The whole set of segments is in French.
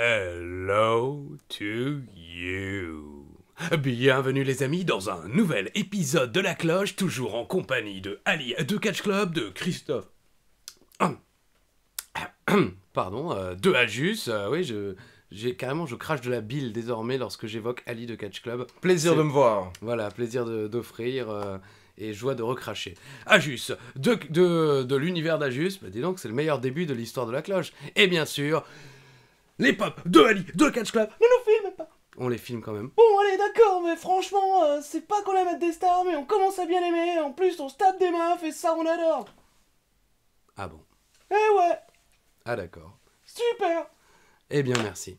Hello to you. Bienvenue les amis dans un nouvel épisode de La Cloche, toujours en compagnie de Ali de Catch Club, de Christophe. Pardon, de Ajus. Oui, je crache de la bile désormais lorsque j'évoque Ali de Catch Club. Plaisir de me voir. Voilà, plaisir d'offrir et joie de recracher. Ajus, de l'univers d'Ajus, bah dis donc, c'est le meilleur début de l'histoire de La Cloche. Et bien sûr, les pop de Ali de Catch Club. Ne nous filme pas. On les filme quand même. Bon, allez, d'accord, mais franchement, c'est pas qu'on aime être des stars, mais on commence à bien aimer. En plus, on se tape des meufs et ça, on adore. Ah bon? Eh ouais, Ah d'accord. super. Eh bien, merci.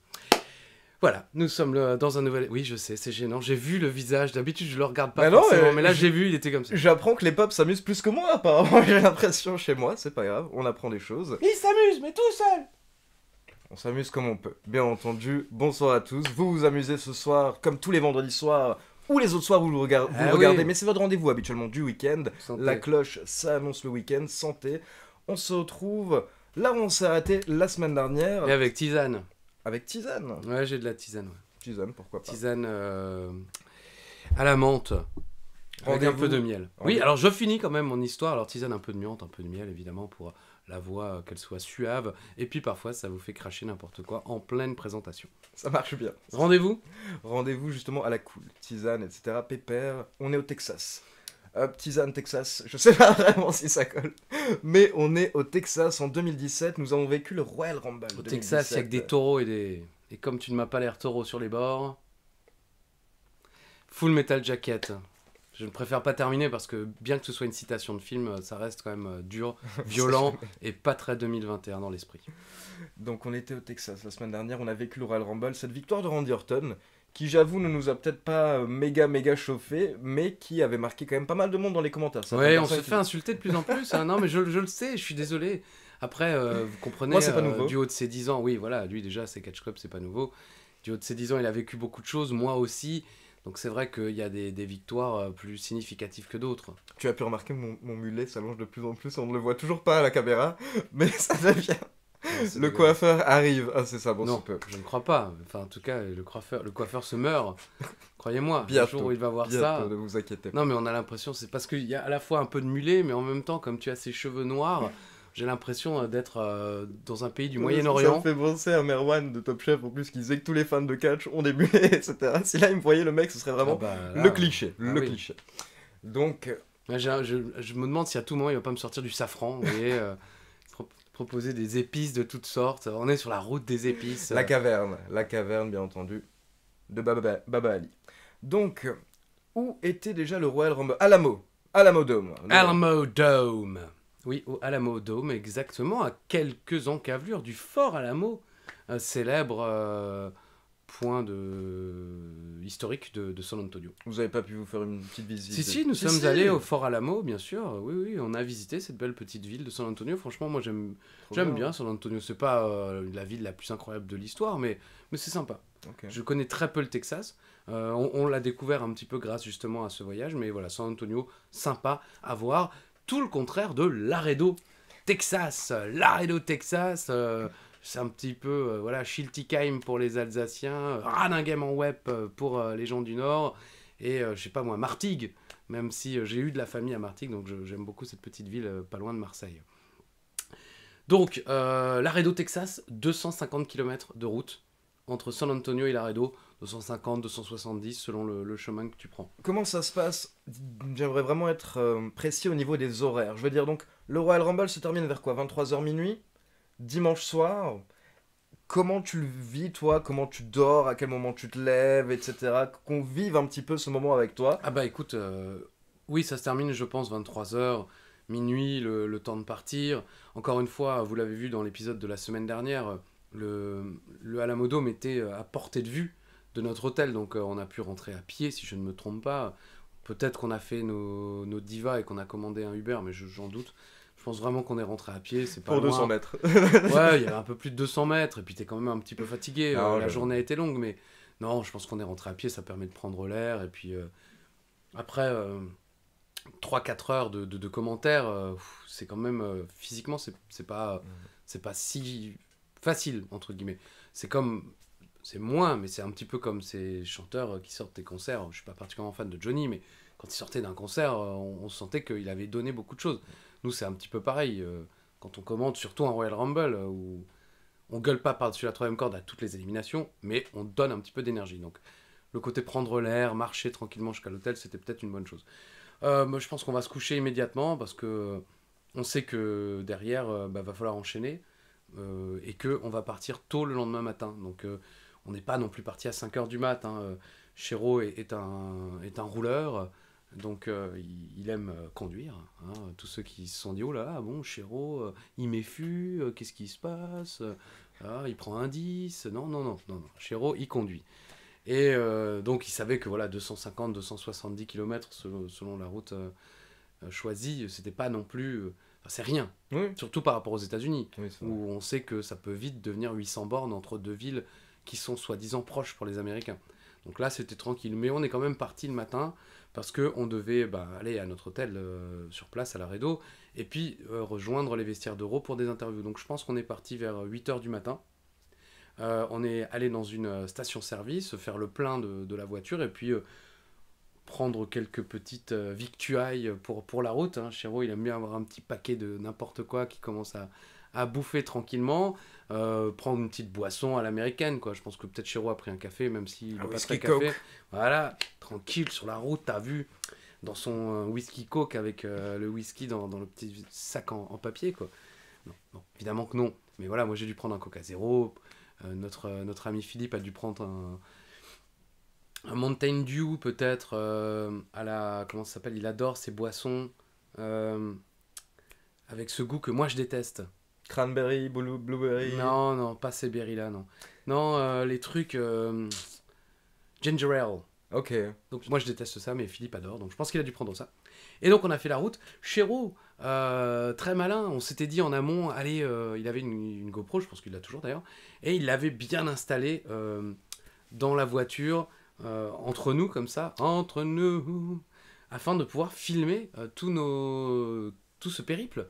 Voilà, nous sommes dans un nouvel... Oui, je sais, c'est gênant. J'ai vu le visage. D'habitude, je le regarde pas Bah non, forcément, mais là, j'ai vu, il était comme ça. J'apprends que les pops s'amusent plus que moi, apparemment. J'ai l'impression chez moi, c'est pas grave, on apprend des choses. Il s'amuse, mais tout seul. On s'amuse comme on peut. Bien entendu, bonsoir à tous. Vous vous amusez ce soir, comme tous les vendredis soirs, ou les autres soirs où vous Ah regardez, oui. mais c'est votre rendez-vous habituellement du week-end. Santé. La cloche, ça annonce le week-end, santé. On se retrouve là où on s'est arrêté la semaine dernière, Et avec tisane. avec Tisane. Ouais, j'ai de la tisane, ouais. Tisane, pourquoi pas. Tisane à la menthe. Avec un Rendez-vous- peu de miel. Oui, rendez- alors je finis quand même mon histoire. Alors tisane, un peu de menthe, un peu de miel, évidemment, pour la voix, qu'elle soit suave. Et puis parfois, ça vous fait cracher n'importe quoi en pleine présentation. Ça marche bien. Rendez-vous. Rendez-vous justement à la cool, tisane, etc. Pépère, on est au Texas. Tisane, Texas, je sais pas vraiment si ça colle, mais on est au Texas en 2017, nous avons vécu le Royal Rumble. Au Texas, il y a que des taureaux et des... Et comme tu ne m'as pas l'air taureau sur les bords... Full Metal Jacket. Je ne préfère pas terminer parce que bien que ce soit une citation de film, ça reste quand même dur, violent et pas très 2021 dans l'esprit. Donc on était au Texas la semaine dernière, on a vécu le Royal Rumble, cette victoire de Randy Orton, qui j'avoue ne nous a peut-être pas méga chauffé, mais qui avait marqué quand même pas mal de monde dans les commentaires. Ouais, Certaines on se personnes fait insulter de plus en plus. Hein. Non, mais je le sais, je suis désolé. Après, vous comprenez, Moi, c'est pas nouveau. du haut de ses 10 ans, oui, voilà, lui déjà, c'est Catch Club, c'est pas nouveau. Du haut de ses 10 ans, il a vécu beaucoup de choses, moi aussi. Donc c'est vrai qu'il y a des victoires plus significatives que d'autres. Tu as pu remarquer mon mulet s'allonge de plus en plus, on ne le voit toujours pas à la caméra, mais ça devient. Le coiffeur arrive, ah c'est ça, bon Non, c'est peu. je ne crois pas. Enfin, en tout cas, le coiffeur se meurt. Croyez-moi, le Bientôt, jour où il va voir bientôt, ça... ne vous inquiétez pas. Non, mais on a l'impression, c'est parce qu'il y a à la fois un peu de mulet, mais en même temps, comme tu as ces cheveux noirs, j'ai l'impression d'être dans un pays du Ça Moyen-Orient. me fait penser à Merwan de Top Chef en plus qui disait que tous les fans de catch ont des mulets, etc. Si là il me voyait le mec, ce serait vraiment Ah bah, là, le cliché, ah le oui. cliché. Donc, Ouais, je me demande si à tout moment il va pas me sortir du safran, vous voyez, proposer des épices de toutes sortes. On est sur la route des épices. la caverne bien entendu, de Baba Ali. Donc, où était déjà le Royal Rumble? Alamo Dome. Alamo Dome. Oui, au Alamo Dome, exactement, à quelques encablures du fort Alamo, un célèbre point historique de San Antonio. Vous avez pas pu vous faire une petite visite? Si, nous sommes allés au fort Alamo, bien sûr. Oui, on a visité cette belle petite ville de San Antonio. Franchement, moi, j'aime bien San Antonio. C'est pas la ville la plus incroyable de l'histoire, mais c'est sympa. Ok. Je connais très peu le Texas. On l'a découvert un petit peu grâce justement à ce voyage, mais voilà, San Antonio, sympa à voir. Tout le contraire de Laredo, Texas. Laredo, Texas, c'est un petit peu voilà, Schiltigheim pour les Alsaciens, Raninghem en web pour les gens du Nord, et je sais pas moi, Martigues, même si j'ai eu de la famille à Martigues, donc j'aime beaucoup cette petite ville pas loin de Marseille. Donc, Laredo, Texas, 250 km de route entre San Antonio et Laredo, 250, 270 selon le chemin que tu prends. Comment ça se passe? J'aimerais vraiment être précis au niveau des horaires. Je veux dire donc, le Royal Rumble se termine vers quoi? 23h minuit? Dimanche soir? Comment tu le vis toi? Comment tu dors? À quel moment tu te lèves? Etc. Qu'on vive un petit peu ce moment avec toi. Ah bah écoute, oui, ça se termine, je pense, 23h, minuit, le temps de partir. Encore une fois, vous l'avez vu dans l'épisode de la semaine dernière, le Alamo Dome était à portée de vue de notre hôtel, donc on a pu rentrer à pied, si je ne me trompe pas. Peut-être qu'on a fait nos divas et qu'on a commandé un Uber, mais j'en doute. Je pense vraiment qu'on est rentré à pied, c'est pas Pour loin. 200 mètres. Ouais, il y avait un peu plus de 200 mètres, et puis t'es quand même un petit peu fatigué. Ah, La ouais. journée a été longue, mais non, je pense qu'on est rentré à pied, ça permet de prendre l'air, et puis après 3-4 heures de commentaires, c'est quand même, physiquement, c'est pas si facile, entre guillemets. c'est moins, mais c'est un petit peu comme ces chanteurs qui sortent des concerts. Je suis pas particulièrement fan de Johnny, mais quand il sortait d'un concert, on sentait qu'il avait donné beaucoup de choses. Nous, c'est un petit peu pareil. Quand on commente, surtout un Royal Rumble, où on gueule pas par-dessus la troisième corde à toutes les éliminations, mais on donne un petit peu d'énergie. Donc, le côté prendre l'air, marcher tranquillement jusqu'à l'hôtel, c'était peut-être une bonne chose. Moi, je pense qu'on va se coucher immédiatement parce que on sait que derrière, va falloir enchaîner et qu'on va partir tôt le lendemain matin. Donc, on n'est pas non plus parti à 5h du mat. Chéreau est un rouleur, donc il aime conduire. Tous ceux qui se sont dit, oh là là, bon, Chéreau, il m'effue, qu'est-ce qui se passe il prend un 10. Non. Chéreau, il conduit. Et donc il savait que voilà, 250-270 km selon la route choisie, c'était pas non plus... c'est rien, Oui. surtout par rapport aux États-Unis, Oui, c'est vrai. où on sait que ça peut vite devenir 800 bornes entre deux villes qui sont soi-disant proches pour les Américains. Donc là, c'était tranquille. Mais on est quand même parti le matin parce qu'on devait aller à notre hôtel sur place à Laredo et puis rejoindre les vestiaires d'Euro pour des interviews. Donc je pense qu'on est parti vers 8h du matin. On est allé dans une station-service, faire le plein de la voiture et puis prendre quelques petites victuailles pour la route. Chéreau, il aime bien avoir un petit paquet de n'importe quoi qui commence à bouffer tranquillement, prendre une petite boisson à l'américaine, quoi. Je pense que peut-être Chéreau a pris un café, même s'il n'est pas très café. Coke. Voilà, tranquille sur la route, t'as vu, dans son whisky Coke avec le whisky dans le petit sac en papier, quoi. Non, évidemment que non. Mais voilà, moi j'ai dû prendre un Coca Zéro. Notre ami Philippe a dû prendre un Mountain Dew peut-être à la... Comment ça s'appelle ? Il adore ces boissons avec ce goût que moi je déteste. Cranberry, blueberry. Non, pas ces berries-là, non. Non, les trucs... ginger ale. Ok. Donc moi je déteste ça, mais Philippe adore, donc je pense qu'il a dû prendre ça. Et donc on a fait la route. Chéreau, très malin, on s'était dit en amont, allez, il avait une GoPro, je pense qu'il l'a toujours d'ailleurs, et il l'avait bien installée dans la voiture, entre nous comme ça, entre nous, afin de pouvoir filmer tout ce périple.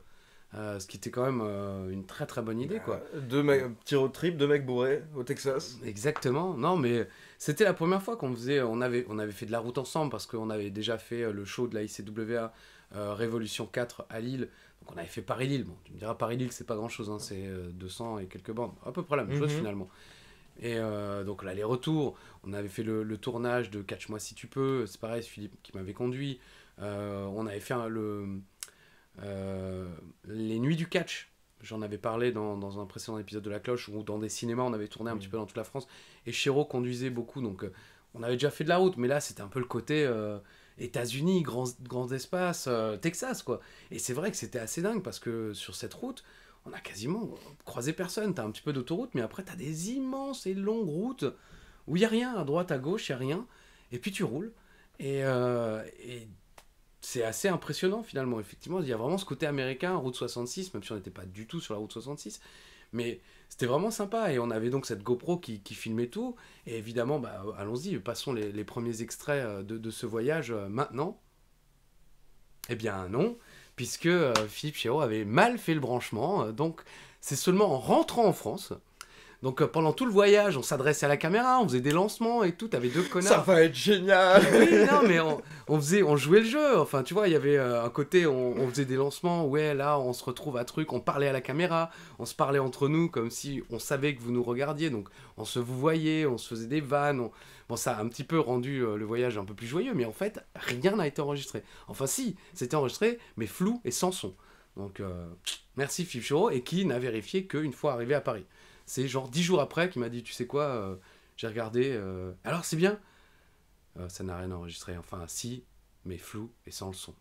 Ce qui était quand même une très très bonne idée, quoi. Petit road trip, 2 mecs bourrés au Texas. Exactement. Non, mais c'était la première fois qu'on faisait... On avait fait de la route ensemble parce qu'on avait déjà fait le show de la ICWA Révolution 4 à Lille. Donc on avait fait Paris-Lille. Bon, tu me diras, Paris-Lille, c'est pas grand-chose. C'est 200 et quelques bornes. À peu près la même chose, finalement. Et donc l'aller-retour, on avait fait le tournage de Catch-moi si tu peux. C'est pareil, c'est Philippe qui m'avait conduit. On avait fait les nuits du catch, j'en avais parlé dans un précédent épisode de La Cloche, ou dans des cinémas, on avait tourné un petit peu dans toute la France, et Chéreau conduisait beaucoup, donc on avait déjà fait de la route, mais là c'était un peu le côté États-Unis, grands espaces, Texas, quoi. Et c'est vrai que c'était assez dingue, parce que sur cette route, on a quasiment croisé personne. T'as un petit peu d'autoroute, mais après t'as des immenses et longues routes où il n'y a rien, à droite, à gauche, il n'y a rien, et puis tu roules, et c'est assez impressionnant finalement. Effectivement, il y a vraiment ce côté américain, route 66, même si on n'était pas du tout sur la route 66, mais c'était vraiment sympa. Et on avait donc cette GoPro qui filmait tout. Et évidemment, allons-y, passons les premiers extraits de ce voyage maintenant. Eh bien non, puisque Philippe Chéreau avait mal fait le branchement. Donc c'est seulement en rentrant en France... Donc pendant tout le voyage, on s'adressait à la caméra, on faisait des lancements et tout, t'avais deux connards. Ça va être génial. Oui, non, mais on jouait le jeu. Enfin, tu vois, il y avait un côté, on faisait des lancements, ouais, là, on se retrouve à truc, on parlait à la caméra, on se parlait entre nous comme si on savait que vous nous regardiez, donc on se vous voyait, on se faisait des vannes. Bon, ça a un petit peu rendu le voyage un peu plus joyeux, mais en fait, rien n'a été enregistré. Enfin, si, c'était enregistré, mais flou et sans son. Donc, merci Philippe Chéreau, et qui n'a vérifié qu'une fois arrivé à Paris. C'est genre 10 jours après qu'il m'a dit, tu sais quoi, j'ai regardé, alors c'est bien. Ça n'a rien enregistré, enfin si, mais flou et sans le son.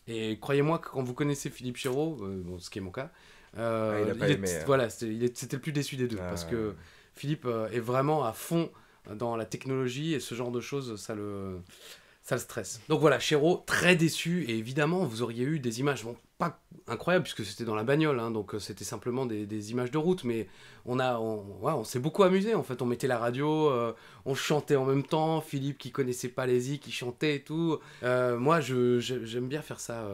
Et croyez-moi que quand vous connaissez Philippe Chéreau, ce qui est mon cas, voilà, c'était le plus déçu des deux, parce que Philippe est vraiment à fond dans la technologie et ce genre de choses, ça le stresse. Donc voilà, Chéreau, très déçu, et évidemment, vous auriez eu des images, bon, pas incroyables, puisque c'était dans la bagnole, donc c'était simplement des images de route, mais on s'est beaucoup amusé, en fait, on mettait la radio, on chantait en même temps, Philippe qui connaissait pas les i, qui chantait et tout. Moi, j'aime bien faire ça,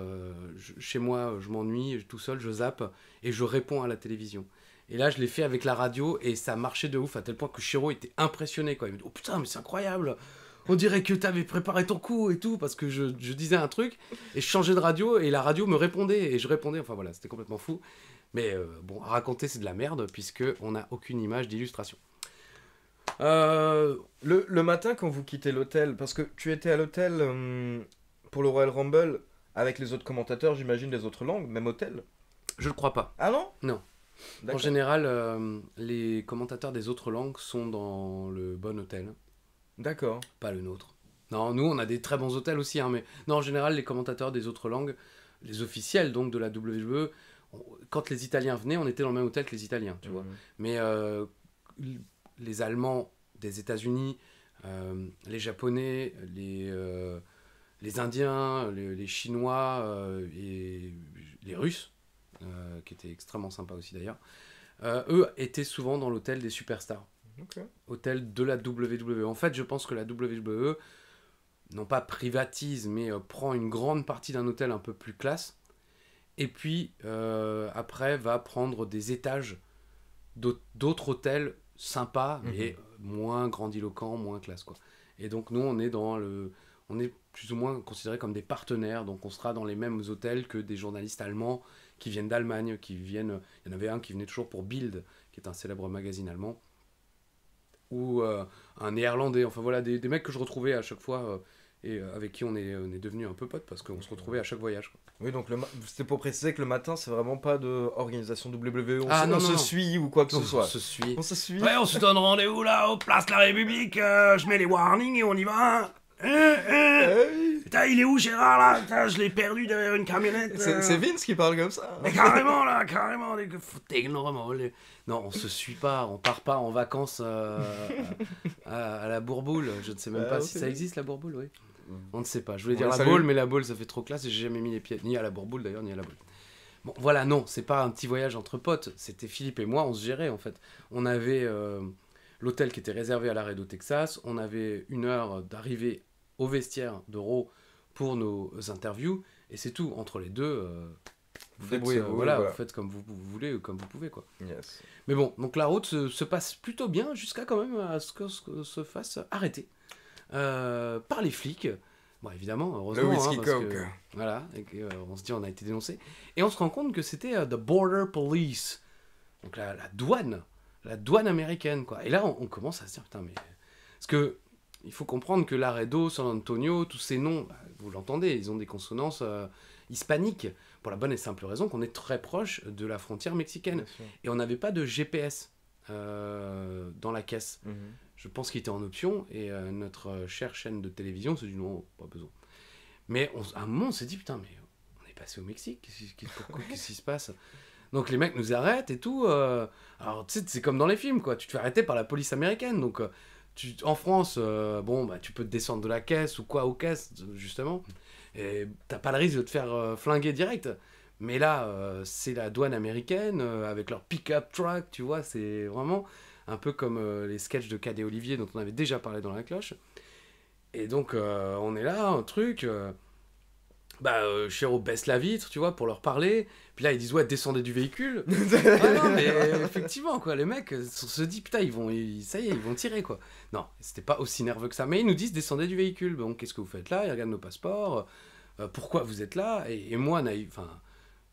chez moi, je m'ennuie, tout seul, je zappe, et je réponds à la télévision. Et là, je l'ai fait avec la radio et ça marchait de ouf à tel point que Chiro était impressionné, quoi. Il me dit, oh putain, mais c'est incroyable! On dirait que t'avais préparé ton coup et tout, parce que je disais un truc et je changeais de radio et la radio me répondait et je répondais. Enfin voilà, c'était complètement fou. Mais bon, à raconter, c'est de la merde puisque on n'a aucune image d'illustration. Le matin, quand vous quittez l'hôtel, parce que tu étais à l'hôtel pour le Royal Rumble avec les autres commentateurs, j'imagine, des autres langues, même hôtel. Je ne crois pas. Ah non? Non. En D'accord. général, les commentateurs des autres langues sont dans le bon hôtel, D'accord. pas le nôtre. Non, nous, on a des très bons hôtels aussi, hein, mais non, en général, les commentateurs des autres langues, les officiels donc de la WWE, quand les Italiens venaient, on était dans le même hôtel que les Italiens, tu vois. Mais les Allemands des États-Unis, les Japonais, les Indiens, les Chinois et les Russes, qui étaient extrêmement sympas aussi d'ailleurs, eux étaient souvent dans l'hôtel des superstars. Ok. Hôtel de la WWE. En fait, je pense que la WWE, non pas privatise, mais prend une grande partie d'un hôtel un peu plus classe, et puis après va prendre des étages d'autres hôtels sympas, mais moins grandiloquents, moins classe, quoi. Et donc nous, on est plus ou moins considérés comme des partenaires, donc on sera dans les mêmes hôtels que des journalistes allemands qui viennent d'Allemagne, il y en avait un qui venait toujours pour Bild, qui est un célèbre magazine allemand, ou un néerlandais, enfin voilà, des mecs que je retrouvais à chaque fois et avec qui on est devenus un peu potes parce qu'on se retrouvait à chaque voyage, quoi. Oui, donc c'était pour préciser que le matin, c'est vraiment pas de organisation WWE, non, se non. suit ou quoi que ce soit. On se suit. On se suit. Ouais, on se donne rendez-vous là, au Place La République, je mets les warnings et on y va. Putain, il est où Gérard là? Putain, je l'ai perdu derrière une camionnette. C'est Vince qui parle comme ça. Mais carrément là, carrément. Non, on se suit pas, on part pas en vacances à la Bourboule. Je ne sais même pas si ça existe la Bourboule, oui. On ne sait pas. Je voulais dire la salut. Baule, mais la Baule ça fait trop classe et j'ai jamais mis les pieds ni à la Bourboule d'ailleurs, ni à la Baule. Bon, voilà, non, c'est pas un petit voyage entre potes. C'était Philippe et moi, on se gérait en fait. On avait l'hôtel qui était réservé à Laredo, Texas. On avait 1 heure d'arrivée au vestiaire de Raw pour nos interviews et c'est tout. Entre les deux, vous faites, Débrouillez-vous, voilà, voilà. vous faites comme vous voulez ou comme vous pouvez, quoi. Yes. Mais bon, donc la route se passe plutôt bien jusqu'à quand même à ce qu'on se fasse arrêter par les flics. Bon, évidemment, heureusement. Le whisky parce coke. que, voilà, et on se dit on a été dénoncé. Et on se rend compte que c'était the Border Police. Donc la douane américaine, quoi. Et là, on commence à se dire, putain, mais... Parce que il faut comprendre que Laredo, San Antonio, tous ces noms, bah, vous l'entendez, ils ont des consonances hispaniques, pour la bonne et simple raison qu'on est très proche de la frontière mexicaine. Bien sûr. Et on n'avait pas de GPS dans la caisse. Je pense qu'il était en option, et notre chère chaîne de télévision s'est dit non, pas besoin. Mais à un moment, on s'est dit, putain, mais on est passé au Mexique, qu'est-ce qui se passe? Donc les mecs nous arrêtent et tout. Alors tu sais, c'est comme dans les films, quoi. Tu te fais arrêter par la police américaine. Donc en France, bon, bah, tu peux te descendre de la caisse ou quoi aux caisses, justement. Et t'as pas le risque de te faire flinguer direct. Mais là, c'est la douane américaine avec leur pick-up truck, tu vois. C'est vraiment un peu comme les sketchs de Cadet Olivier dont on avait déjà parlé dans La Cloche. Et donc on est là, un truc... Chiro baisse la vitre, tu vois, pour leur parler. Puis là, ils disent, ouais, descendez du véhicule. Ah non, mais effectivement, quoi, les mecs, on se dit, putain, ça y est, ils vont tirer, quoi. Non, c'était pas aussi nerveux que ça. Mais ils nous disent, descendez du véhicule. Bon, qu'est-ce que vous faites là? Ils regardent nos passeports. Pourquoi vous êtes là? Et moi, naïf, enfin,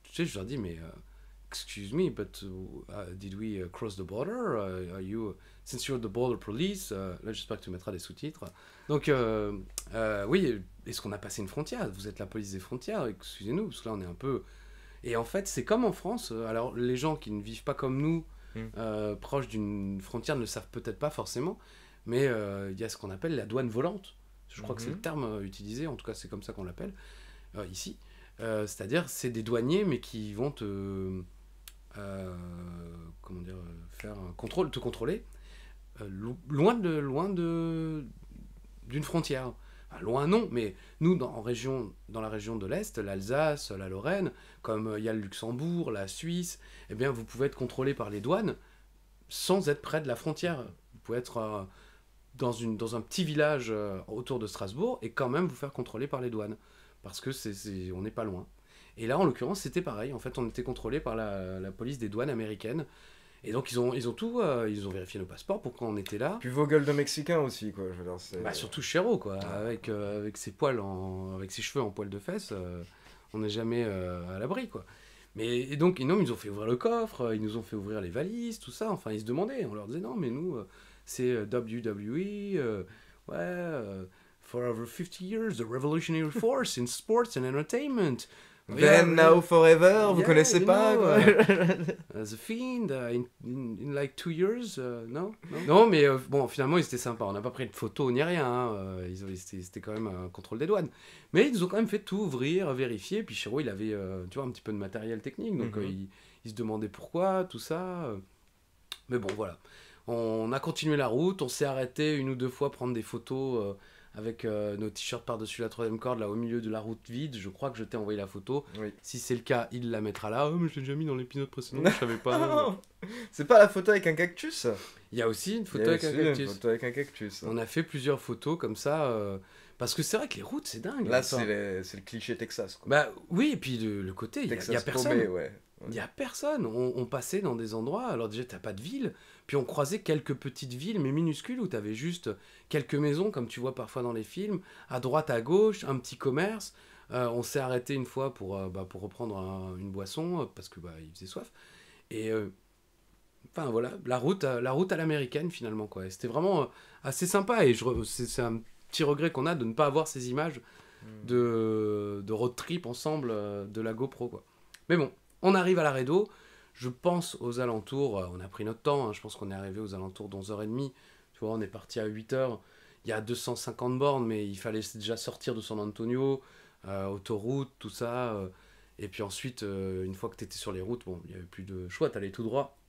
tu sais, je leur dis, mais, excuse me, but did we cross the border? Are you, since you're the border police, là, j'espère que tu mettras des sous-titres. Donc, oui, est-ce qu'on a passé une frontière? Vous êtes la police des frontières, excusez-nous, parce que là, on est un peu... Et en fait, c'est comme en France. Alors, les gens qui ne vivent pas comme nous, proches d'une frontière, ne le savent peut-être pas forcément, mais il y a ce qu'on appelle la douane volante. Je crois que c'est le terme utilisé, en tout cas, c'est comme ça qu'on l'appelle ici. C'est-à-dire, c'est des douaniers, mais qui vont te... faire un contrôle, te contrôler, loin d'une frontière. Enfin, loin non, mais nous, dans la région de l'Est, l'Alsace, la Lorraine, comme il y a le Luxembourg, la Suisse, eh bien, vous pouvez être contrôlé par les douanes sans être près de la frontière. Vous pouvez être dans un petit village autour de Strasbourg et quand même vous faire contrôler par les douanes, parce que on n'est pas loin. Et là, en l'occurrence, c'était pareil. En fait, on était contrôlé par la police des douanes américaines. Et donc ils ont tout, ils ont vérifié nos passeports pour quand on était là. Puis vos gueules de Mexicains aussi, quoi. Je veux dire, c'est... Bah, surtout Chéreau, quoi, avec ses poils avec ses cheveux en poils de fesses, on n'est jamais à l'abri, quoi. Mais et donc, non, ils nous ont fait ouvrir le coffre, ils nous ont fait ouvrir les valises, tout ça. Enfin, ils se demandaient, on leur disait non, mais nous, c'est WWE, for over 50 years, the revolutionary force in sports and entertainment. Then, now, forever, vous Yeah, connaissez you pas, know, quoi. The Fiend, in like 2 years, no? Non, mais bon, finalement, ils étaient sympas. On n'a pas pris de photos ni rien. Hein. C'était quand même un contrôle des douanes. Mais ils nous ont quand même fait tout ouvrir, vérifier. Puis Chiro, il avait tu vois, un petit peu de matériel technique. Donc, il se demandait pourquoi, tout ça. Mais bon, voilà. On a continué la route. On s'est arrêté 1 ou 2 fois prendre des photos avec nos t-shirts par-dessus la 3e corde, là au milieu de la route vide. Je crois que je t'ai envoyé la photo. Oui. Si c'est le cas, il la mettra là. Oh, mais je l'ai déjà mis dans l'épisode précédent, je savais pas. Non, c'est pas la photo avec un cactus. Il y a aussi une photo Il y a avec un aussi une cactus. photo avec un cactus. On a fait plusieurs photos comme ça. Parce que c'est vrai que les routes, c'est dingue. Là, Enfin, c'est le cliché Texas, quoi. bah oui, et puis le côté, il y a Texas personne. paumé, ouais. Il n'y a personne. On passait dans des endroits, alors déjà, t'as pas de ville, puis on croisait quelques petites villes, mais minuscules, où t'avais juste quelques maisons, comme tu vois parfois dans les films, à droite, à gauche, un petit commerce. On s'est arrêté une fois pour reprendre une boisson, parce que il faisait soif. Et enfin voilà, la route à l'américaine, finalement, quoi. Et c'était vraiment assez sympa, et c'est un petit regret qu'on a de ne pas avoir ces images de road trip ensemble de la GoPro, quoi. Mais bon, on arrive à Laredo, je pense aux alentours, on a pris notre temps, hein, je pense qu'on est arrivé aux alentours d'11h30, tu vois, on est parti à 8h, il y a 250 bornes, mais il fallait déjà sortir de San Antonio, autoroute, tout ça, et puis ensuite, une fois que tu étais sur les routes, bon, il n'y avait plus de choix, tu allais tout droit,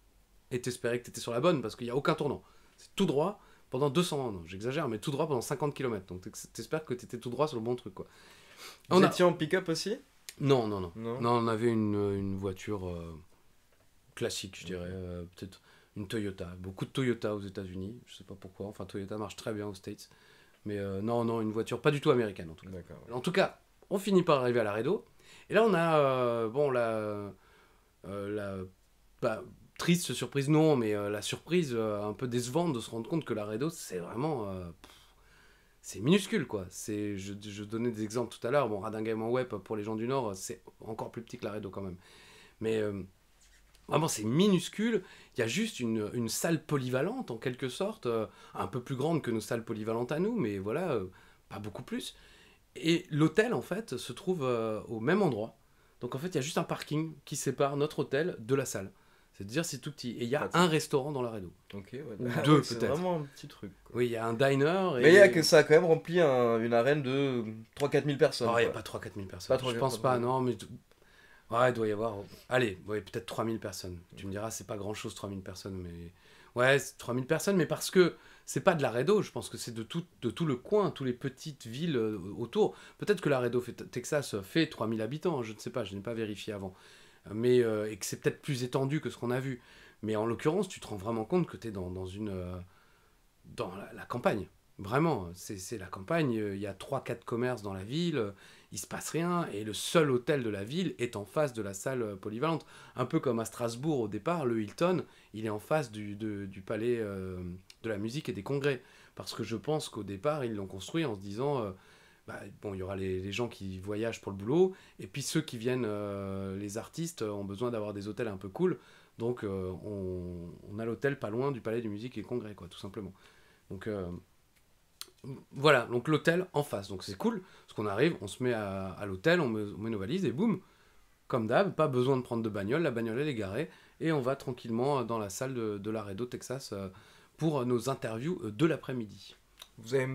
et t'espérais que tu étais sur la bonne, parce qu'il n'y a aucun tournant, c'est tout droit pendant 200, non, j'exagère, mais tout droit pendant 50 km, donc t'espères que tu étais tout droit sur le bon truc, quoi. Vous étiez en pick-up aussi? Non, Non. on avait une voiture classique, je dirais. Peut-être une Toyota. Beaucoup de Toyota aux États-Unis. Je sais pas pourquoi. Enfin, Toyota marche très bien aux States. Mais non, une voiture pas du tout américaine en tout cas. D'accord. En tout cas, on finit par arriver à Laredo. Et là, on a triste surprise, non, mais la surprise un peu décevante de se rendre compte que Laredo, c'est vraiment. C'est minuscule, quoi. Je donnais des exemples tout à l'heure. Bon, Radinghem Web, pour les gens du Nord, c'est encore plus petit que Laredo quand même. Mais vraiment, c'est minuscule. Il y a juste une salle polyvalente, en quelque sorte, un peu plus grande que nos salles polyvalentes à nous, mais voilà, pas beaucoup plus. Et l'hôtel, en fait, se trouve au même endroit. Donc, en fait, il y a juste un parking qui sépare notre hôtel de la salle. C'est-à-dire, c'est tout petit. Et il y a un restaurant dans Laredo. Ok, ouais. Ou Ah deux, ouais, c'est peut-être. vraiment un petit truc, quoi. Oui, il y a un diner. Mais il y a que ça a quand même rempli une arène de 3-4 000 personnes. Oh, il n'y a quoi. pas 3-4 000 personnes. Pas 3 Je 000, pense pas pas, 3 000. non, mais... Ouais, il doit y avoir... Allez, ouais, peut-être 3 000 personnes. Tu me diras, c'est pas grand-chose, 3 000 personnes, mais... Ouais, c'est 3 000 personnes, mais parce que c'est pas de Laredo, je pense que c'est de tout le coin, toutes les petites villes autour. Peut-être que Laredo, Texas, fait 3 000 habitants, je ne sais pas, je n'ai pas vérifié avant. Mais, et que c'est peut-être plus étendu que ce qu'on a vu. Mais en l'occurrence, tu te rends vraiment compte que tu es dans la campagne. Vraiment, c'est la campagne. Il y a 3-4 commerces dans la ville, il se passe rien, et le seul hôtel de la ville est en face de la salle polyvalente. Un peu comme à Strasbourg au départ, le Hilton, il est en face du palais de la musique et des congrès. Parce que je pense qu'au départ, ils l'ont construit en se disant... bon, il y aura les gens qui voyagent pour le boulot, et puis ceux qui viennent, les artistes, ont besoin d'avoir des hôtels un peu cool. Donc on a l'hôtel pas loin du palais de musique et congrès, quoi, tout simplement. Donc voilà, donc l'hôtel en face. Donc c'est cool, parce qu'on arrive, on se met à l'hôtel, on met nos valises, et boum, comme d'hab, pas besoin de prendre de bagnole, la bagnole elle est garée, et on va tranquillement dans la salle de Laredo, Texas, pour nos interviews de l'après-midi. Vous avez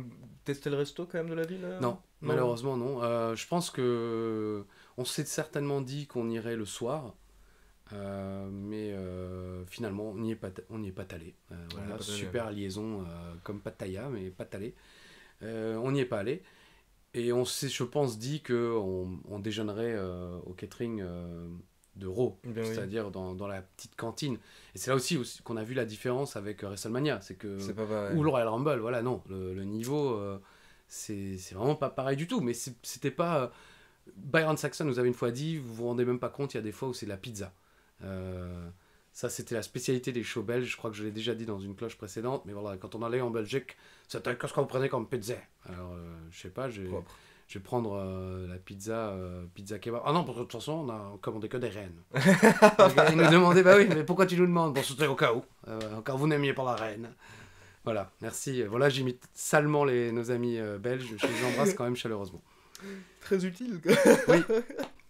testé le resto quand même de la ville Non, malheureusement non. Je pense que on s'est certainement dit qu'on irait le soir, mais finalement on n'y est pas allé. Voilà, super liaison comme Pattaya, mais pas allé. On n'y est pas allé. Et on s'est, je pense, dit qu'on déjeunerait au catering de Raw, c'est-à-dire dans la petite cantine. Et c'est là aussi qu'on a vu la différence avec WrestleMania. C'est pas pareil. Ou le Royal Rumble, voilà, non. Le niveau, c'est vraiment pas pareil du tout. Mais c'était pas... Byron Saxon nous avait une fois dit, vous vous rendez même pas compte, il y a des fois où c'est de la pizza. Ça, c'était la spécialité des shows belges. Je crois que je l'ai déjà dit dans une cloche précédente. Mais voilà, quand on allait en Belgique, c'était qu'est-ce que vous prenez comme pizza? Alors, je sais pas, Propre. je vais prendre la pizza, pizza kebab. Ah non, de toute façon, on a commandé que des reines. Il nous demandait, bah oui, mais pourquoi tu nous demandes? Bon, c'était au cas où. Au cas où vous n'aimiez pas la reine. Voilà, merci. Voilà, j'imite salement nos amis belges. Je les embrasse quand même chaleureusement. Très utile, quoi. Oui,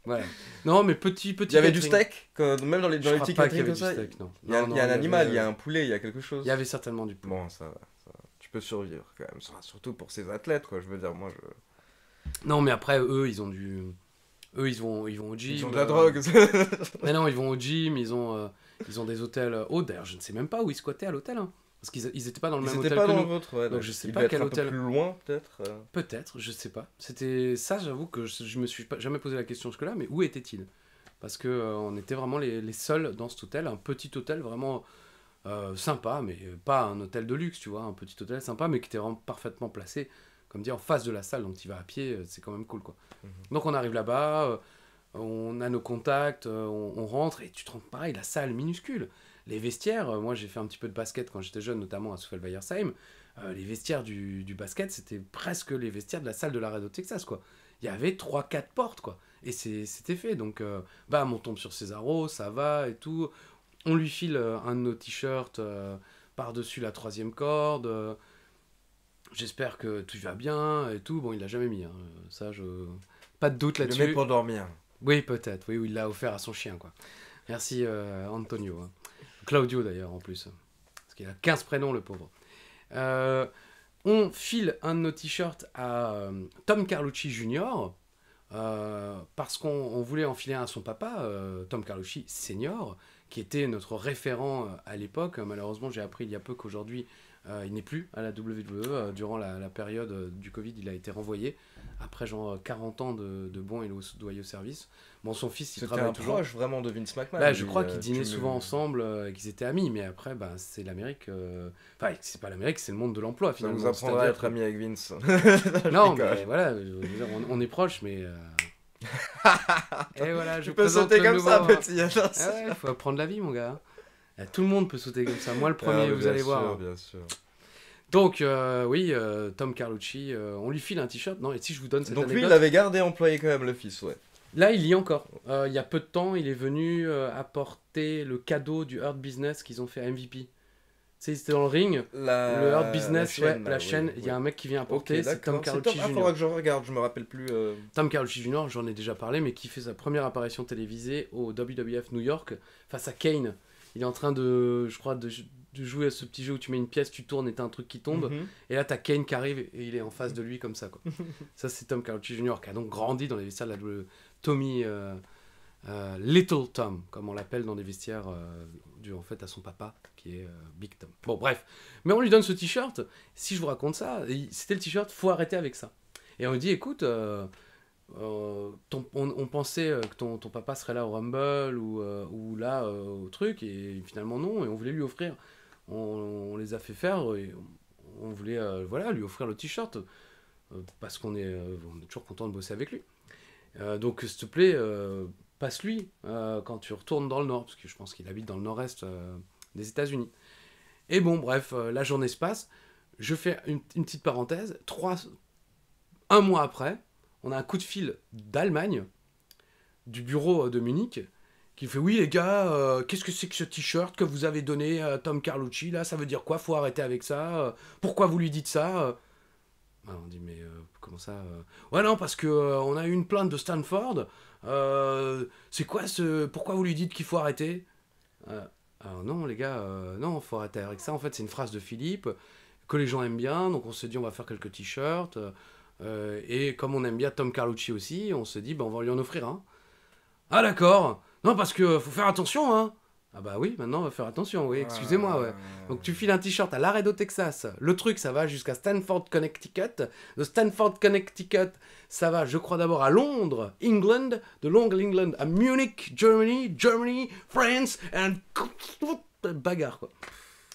voilà. Non, mais petit. Il y avait du catering. steak, même dans les Je crois petits pas qu'il y catering avait comme du ça. steak, non. Il y a, Non, il non, y a un animal, il y a avait- un poulet, il y a quelque chose. Il y avait certainement du poulet. Bon, ça va. Tu peux survivre quand même. Surtout pour ces athlètes, quoi. Je veux dire, moi, Non, mais après, eux, ils ont du. Eux, ils vont au gym. ils ont de la drogue. Mais non, ils vont au gym, ils ont des hôtels hauts. D'ailleurs, je ne sais même pas où ils squattaient à l'hôtel. Hein. Parce qu'ils étaient pas dans le Ils même étaient hôtel pas que dans nous. le vôtre, ouais. Donc je sais Ils pas devaient quel être un peu hôtel. plus loin, peut-être. Peut-être, je sais pas. C'était ça, j'avoue que je me suis jamais posé la question jusque-là, mais où était-il? Parce que on était vraiment les seuls dans cet hôtel, un petit hôtel vraiment sympa, mais pas un hôtel de luxe, tu vois, un petit hôtel sympa, mais qui était vraiment parfaitement placé, comme dit, en face de la salle, donc tu vas à pied, c'est quand même cool, quoi. Donc on arrive là-bas, on a nos contacts, on rentre, et tu te rends pareil, la salle minuscule. Les vestiaires, moi j'ai fait un petit peu de basket quand j'étais jeune, notamment à Soufel-Weiersheim. Les vestiaires du basket, c'était presque les vestiaires de la salle de l'arrêt au Texas, quoi. Il y avait 3-4 portes, quoi. Et c'était fait. Donc, bam, on tombe sur Cesaro, ça va et tout. On lui file un de nos t-shirts par-dessus la 3e corde. J'espère que tout va bien et tout. Bon, il l'a jamais mis. Hein. Ça, pas de doute Le met là-dessus. pour dormir. Oui, peut-être. Oui, il l'a offert à son chien, quoi. Merci Antonio. Hein. Claudio d'ailleurs en plus. Parce qu'il a 15 prénoms le pauvre. On file un de nos t-shirts à Tom Carlucci Jr. Parce qu'on voulait en filer un à son papa, Tom Carlucci Senior, qui était notre référent à l'époque. Malheureusement, j'ai appris il y a peu qu'aujourd'hui, il n'est plus à la WWE. Durant la période du Covid, il a été renvoyé après genre 40 ans de bons et loyaux services. Bon, son fils, il C'était travaille un toujours. proche vraiment de Vince McMahon. Là, je lui, crois qu'ils tu dînaient me- souvent ensemble et qu'ils étaient amis, mais après, ben, c'est l'Amérique. Enfin, c'est pas l'Amérique, c'est le monde de l'emploi Ça finalement. nous apprendra à C'est-à-dire être amis avec Vince. que- Non, déconne. mais voilà, je veux dire, on est proches, mais. Et voilà, je Tu peux présente sauter le comme nouveau- ça, petit. Ah ouais, il faut apprendre la vie, mon gars. Tout le monde peut sauter comme ça. Moi, le premier, Ah, vous bien allez sûr, voir. Bien sûr. Donc, oui, Tom Carlucci, on lui file un t-shirt. Non, et si je vous donne cette Donc lui, anecdote. il avait gardé employé quand même le fils, ouais. Là, il y est encore. Il y a peu de temps, il est venu apporter le cadeau du Hurt Business qu'ils ont fait à MVP. Tu sais, c'était dans le ring. Le Hurt Business, la chaîne, il y a un mec qui vient apporter, Ok, c'est Tom d'accord. Carlucci Ah, Jr. faudra que je regarde, je me rappelle plus. Tom Carlucci Jr., j'en ai déjà parlé, mais qui fait sa première apparition télévisée au WWF New York face à Kane. Il est en train de, je crois, de jouer à ce petit jeu où tu mets une pièce, tu tournes et t'as un truc qui tombe. Mhm. Et là, t'as Kane qui arrive et il est en face de lui comme ça, quoi. Ça, c'est Tom Carlucci Jr. qui a donc grandi dans les vestiaires de la Tommy Little Tom, comme on l'appelle dans les vestiaires dû en fait à son papa, qui est Big Tom. Bon, bref. Mais on lui donne ce t-shirt. Si je vous raconte ça, c'était le t-shirt, faut arrêter avec ça. Et on lui dit, écoute, on pensait que ton papa serait là au Rumble ou là au truc, et finalement non, et on voulait lui offrir. On les a fait faire, et on voulait voilà, lui offrir le t-shirt, parce qu'on est toujours content de bosser avec lui. Donc s'il te plaît, passe-lui quand tu retournes dans le nord, parce que je pense qu'il habite dans le nord-est des États-Unis. Et bon, bref, la journée se passe. Je fais une petite parenthèse. Un mois après, on a un coup de fil d'Allemagne, du bureau de Munich, qui fait: oui les gars, qu'est-ce que c'est que ce t-shirt que vous avez donné à Tom Carlucci là, ça veut dire quoi? Faut arrêter avec ça. Pourquoi vous lui dites ça? On dit: mais comment ça? Ouais, non, parce que on a eu une plainte de Stanford. C'est quoi ce? Pourquoi vous lui dites qu'il faut arrêter? Alors non les gars, non, faut arrêter avec ça. En fait, c'est une phrase de Philippe que les gens aiment bien, donc on se dit on va faire quelques t-shirts. Et comme on aime bien Tom Carlucci aussi, on se dit on va lui en offrir un. Ah d'accord. Non, parce que faut faire attention, hein. Ah bah oui, maintenant on va faire attention, oui, excusez-moi, ouais. Donc tu files un t-shirt à Laredo, Texas. Le truc, ça va jusqu'à Stanford, Connecticut. De Stanford, Connecticut, ça va, je crois, d'abord à Londres, England. De Londres, England, à Munich, Germany, France, and... bagarre, quoi.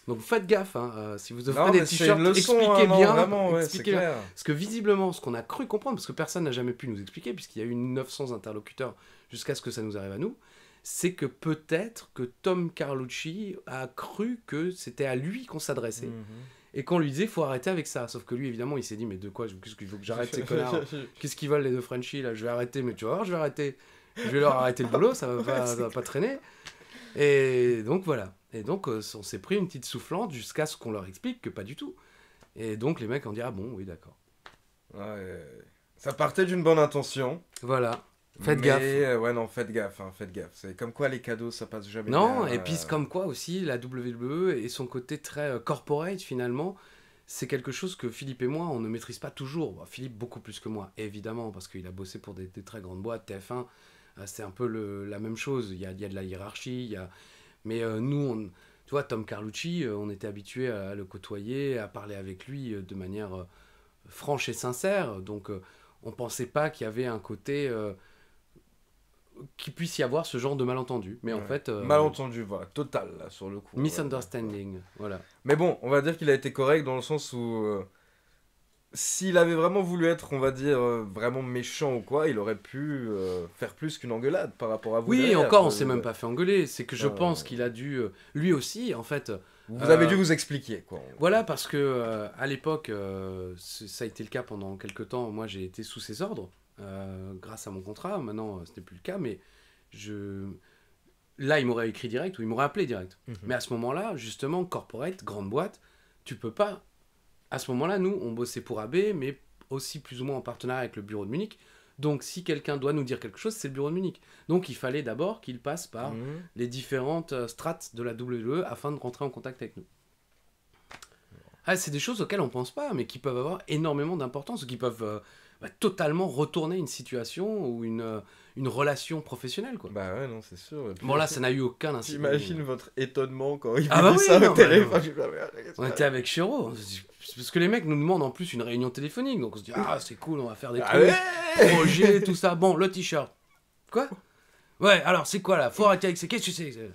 Donc faites gaffe, hein, si vous offrez Non, des mais c'est t-shirts, une leçon, expliquez non, bien. vraiment, ouais, c'est expliquez bien. clair. Parce que visiblement, ce qu'on a cru comprendre, parce que personne n'a jamais pu nous expliquer, puisqu'il y a eu 900 interlocuteurs jusqu'à ce que ça nous arrive à nous, c'est que peut-être que Tom Carlucci a cru que c'était à lui qu'on s'adressait. Et qu'on lui disait, faut arrêter avec ça. Sauf que lui, évidemment, il s'est dit, mais de quoi, qu'est-ce qu'il faut que j'arrête ces connards? Qu'est-ce qu'ils veulent les deux Frenchies là? Je vais arrêter, mais tu vas voir, je vais arrêter. Je vais leur arrêter le boulot, ça va pas traîner. Et donc voilà. Et donc on s'est pris une petite soufflante jusqu'à ce qu'on leur explique que pas du tout. Et donc les mecs ont dit, ah bon, oui, d'accord. Ouais, ça partait d'une bonne intention. Voilà. Faites gaffe. Ouais, non, faites gaffe, hein, faites gaffe. C'est comme quoi les cadeaux, ça passe jamais Non, bien, et puis c'est comme quoi aussi, la WWE et son côté très corporate finalement, c'est quelque chose que Philippe et moi, on ne maîtrise pas toujours. Bon, Philippe beaucoup plus que moi, évidemment, parce qu'il a bossé pour des très grandes boîtes, TF1, c'est un peu la même chose. Il y a de la hiérarchie, mais nous, tu vois, Tom Carlucci, on était habitués à le côtoyer, à parler avec lui de manière franche et sincère, donc on pensait pas qu'il y avait un côté... qu'il puisse y avoir ce genre de malentendu. Mais en fait... malentendu, voilà, total, là, sur le coup. Misunderstanding, voilà. Mais bon, on va dire qu'il a été correct dans le sens où... s'il avait vraiment voulu être, on va dire, vraiment méchant ou quoi, il aurait pu faire plus qu'une engueulade par rapport à vous. Oui, derrière, encore, on quoi. s'est même pas fait engueuler. C'est que je pense qu'il a dû... lui aussi, en fait... Vous avez dû vous expliquer, quoi. Voilà, parce que à l'époque, ça a été le cas pendant quelques temps. Moi, j'ai été sous ses ordres, grâce à mon contrat. Maintenant, ce n'est plus le cas, mais là, il m'aurait écrit direct ou il m'aurait appelé direct. Mais à ce moment-là, justement, corporate, grande boîte, tu peux pas... À ce moment-là, nous, on bossait pour AB, mais aussi plus ou moins en partenariat avec le bureau de Munich. Donc, si quelqu'un doit nous dire quelque chose, c'est le bureau de Munich. Donc, il fallait d'abord qu'il passe par les différentes strates de la WWE afin de rentrer en contact avec nous. Ah, c'est des choses auxquelles on pense pas, mais qui peuvent avoir énormément d'importance, qui peuvent totalement retourner une situation ou une relation professionnelle, quoi. Bah ouais, non, c'est sûr. Puis, bon, là, ça n'a eu aucun incident. J'imagine votre étonnement quand il ah vous bah dit oui, ça non, au téléphone. On était avec Chéreau. Parce que les mecs nous demandent en plus une réunion téléphonique. Donc on se dit, ah, c'est cool, on va faire des trucs, projets, tout ça. Bon, le t-shirt. Quoi? Ouais, alors c'est quoi là? Faut arrêter avec ça. Qu'est-ce que c'est?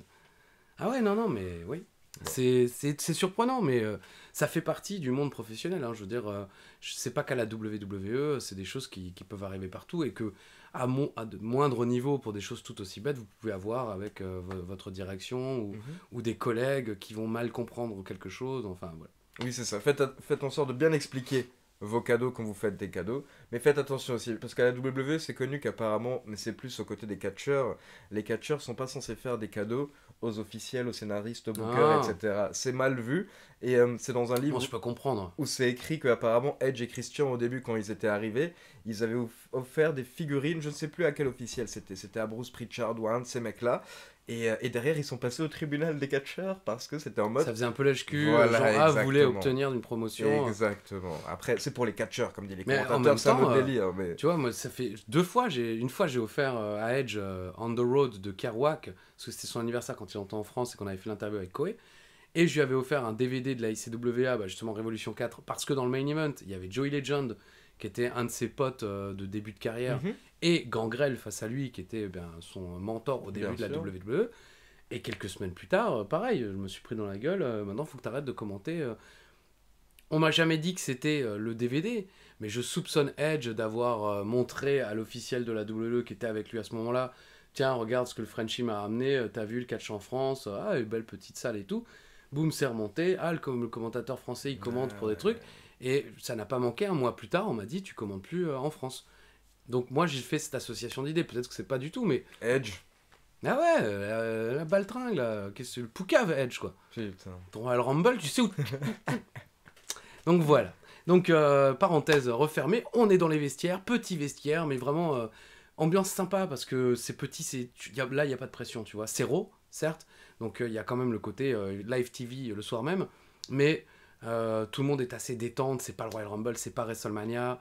Ah ouais, non, mais oui. C'est surprenant, mais ça fait partie du monde professionnel. Hein. Je veux dire, c'est pas qu'à la WWE, c'est des choses qui peuvent arriver partout et que à de moindre niveau, pour des choses tout aussi bêtes, vous pouvez avoir avec votre direction ou des collègues qui vont mal comprendre quelque chose. Enfin, voilà. Oui, c'est ça. Faites en sorte de bien expliquer vos cadeaux quand vous faites des cadeaux. Mais faites attention aussi, parce qu'à la WWE, c'est connu qu'apparemment, mais c'est plus au côté des catcheurs, les catcheurs sont pas censés faire des cadeaux aux officiels, aux scénaristes, aux bookers, etc. C'est mal vu, et c'est dans un livre je peux comprendre. Où c'est écrit qu'apparemment Edge et Christian, au début, quand ils étaient arrivés, ils avaient offert des figurines, je ne sais plus à quel officiel c'était à Bruce Pritchard ou à un de ces mecs-là, et derrière, ils sont passés au tribunal des catcheurs parce que c'était en mode... Ça faisait un peu lèche-cul, voilà, genre, voulait obtenir une promotion. Exactement. Après, c'est pour les catcheurs, comme dit les mais commentateurs, c'est un autre délire. Mais... Tu vois, moi, ça fait une fois, j'ai offert à Edge On the Road de Kerouac, parce que c'était son anniversaire quand il était en France et qu'on avait fait l'interview avec Koei. Et je lui avais offert un DVD de la ICWA, justement Révolution 4, parce que dans le main event, il y avait Joey Legend, qui était un de ses potes de début de carrière, et Gangrel face à lui, qui était son mentor au début de la WWE. Et quelques semaines plus tard, pareil, je me suis pris dans la gueule, maintenant il faut que tu arrêtes de commenter. On m'a jamais dit que c'était le DVD, mais je soupçonne Edge d'avoir montré à l'officiel de la WWE qui était avec lui à ce moment-là, tiens, regarde ce que le Frenchie m'a ramené, t'as vu le catch en France, une belle petite salle et tout. Boum, c'est remonté, le commentateur français il commente pour des trucs, et ça n'a pas manqué, un mois plus tard, on m'a dit tu commandes plus en France. Donc moi j'ai fait cette association d'idées, peut-être que c'est pas du tout, mais... Edge. Ah ouais, la baltringue là, qu'est-ce que le poucave Edge quoi. Putain. Ton Royal Rumble, tu sais où... Donc voilà. Donc parenthèse refermée, on est dans les vestiaires, petits vestiaires, mais vraiment ambiance sympa parce que c'est petit, là il n'y a pas de pression, tu vois. C'est raw, certes, donc il y a quand même le côté live TV le soir même, mais tout le monde est assez détente, c'est pas le Royal Rumble, c'est pas WrestleMania,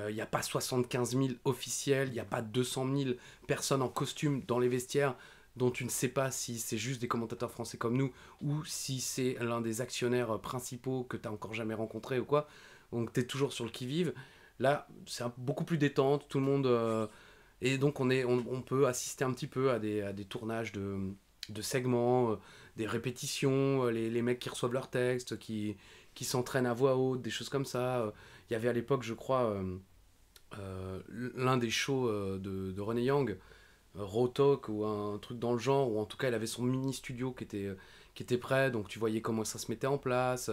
il n'y a pas 75 000 officiels, il n'y a pas 200 000 personnes en costume dans les vestiaires dont tu ne sais pas si c'est juste des commentateurs français comme nous ou si c'est l'un des actionnaires principaux que tu n'as encore jamais rencontré ou quoi. Donc tu es toujours sur le qui-vive. Là, c'est beaucoup plus détente, tout le monde... et donc on peut assister un petit peu à des tournages de segments, des répétitions, les mecs qui reçoivent leurs textes, qui s'entraînent à voix haute, des choses comme ça. Il y avait à l'époque, je crois, l'un des shows de René Yang, Raw Talk ou un truc dans le genre, ou en tout cas elle avait son mini studio qui était prêt, donc tu voyais comment ça se mettait en place.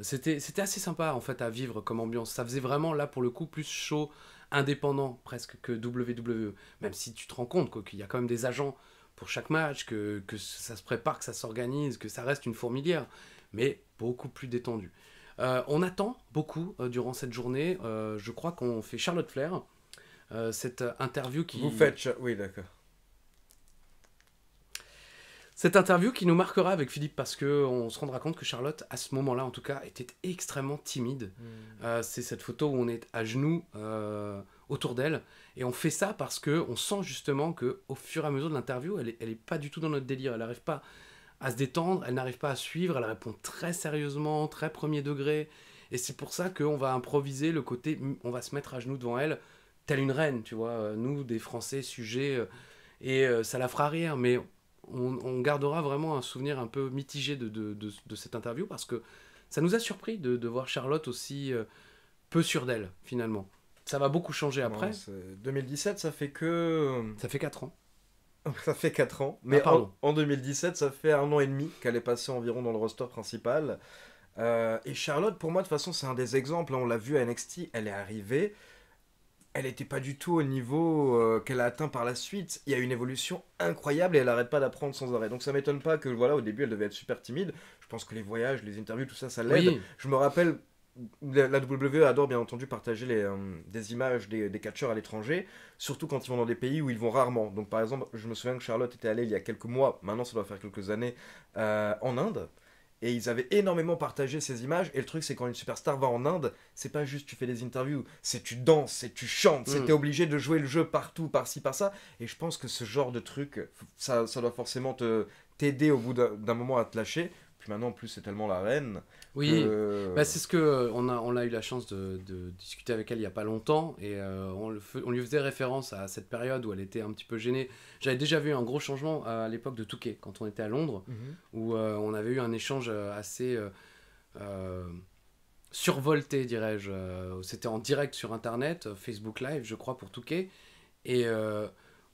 C'était assez sympa en fait à vivre comme ambiance. Ça faisait vraiment là pour le coup plus show indépendant presque que WWE. Même si tu te rends compte quoi, qu'il y a quand même des agents pour chaque match, que ça se prépare, que ça s'organise, que ça reste une fourmilière, mais beaucoup plus détendu. On attend beaucoup durant cette journée. Je crois qu'on fait Charlotte Flair. Cette interview qui... Vous faites... Oui, d'accord. Cette interview qui nous marquera avec Philippe parce qu'on se rendra compte que Charlotte, à ce moment-là en tout cas, était extrêmement timide. C'est cette photo où on est à genoux autour d'elle. Et on fait ça parce qu'on sent justement qu'au fur et à mesure de l'interview, elle est pas du tout dans notre délire. Elle n'arrive pas à se détendre, elle n'arrive pas à suivre, elle répond très sérieusement, très premier degré. Et c'est pour ça qu'on va improviser le côté, on va se mettre à genoux devant elle, telle une reine, tu vois. Nous, des Français sujets, et ça la fera rire, mais... On gardera vraiment un souvenir un peu mitigé de cette interview parce que ça nous a surpris de voir Charlotte aussi peu sûre d'elle, finalement. Ça va beaucoup changer après. Non, 2017, ça fait que... Ça fait 4 ans. Ça fait 4 ans. Mais pardon. en 2017, ça fait 1 an et demi qu'elle est passée environ dans le roster principal. Et Charlotte, pour moi, de toute façon, c'est un des exemples. On l'a vu à NXT, elle est arrivée. Elle n'était pas du tout au niveau qu'elle a atteint par la suite. Il y a une évolution incroyable et elle n'arrête pas d'apprendre sans arrêt. Donc ça m'étonne pas que voilà, au début elle devait être super timide. Je pense que les voyages, les interviews, tout ça, ça l'aide. Oui. Je me rappelle, la WWE adore bien entendu partager des images des catcheurs à l'étranger, surtout quand ils vont dans des pays où ils vont rarement. Donc par exemple, je me souviens que Charlotte était allée il y a quelques mois, maintenant ça doit faire quelques années, en Inde. Et ils avaient énormément partagé ces images. Et le truc, c'est quand une superstar va en Inde, c'est pas juste tu fais des interviews, c'est tu danses, c'est tu chantes, c'est t'es obligé de jouer le jeu partout, par-ci, par-ça. Et je pense que ce genre de truc, ça doit forcément t'aider au bout d'un moment à te lâcher. Puis maintenant, en plus, c'est tellement la reine. Oui, bah, c'est ce que on a eu la chance de discuter avec elle il y a pas longtemps et on lui faisait référence à cette période où elle était un petit peu gênée. J'avais déjà vu un gros changement à l'époque de Touquet quand on était à Londres où on avait eu un échange assez survolté, dirais-je. C'était en direct sur internet, Facebook Live, je crois, pour Touquet. Et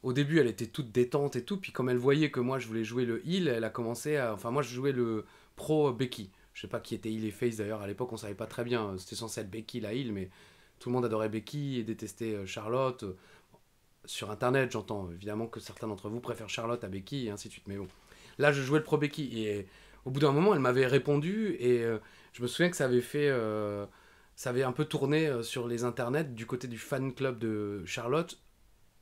au début, elle était toute détente et tout. Puis comme elle voyait que moi, je voulais jouer le heel, elle a commencé à... Enfin, moi, je jouais le pro Becky. Je sais pas qui était heel et face d'ailleurs. À l'époque, on savait pas très bien. C'était censé être Becky, la heel, mais tout le monde adorait Becky et détestait Charlotte. Sur internet, j'entends évidemment que certains d'entre vous préfèrent Charlotte à Becky et ainsi de suite. Mais bon, là, je jouais le pro Becky. Et au bout d'un moment, elle m'avait répondu. Et je me souviens que ça avait fait... ça avait un peu tourné sur les internets du côté du fan club de Charlotte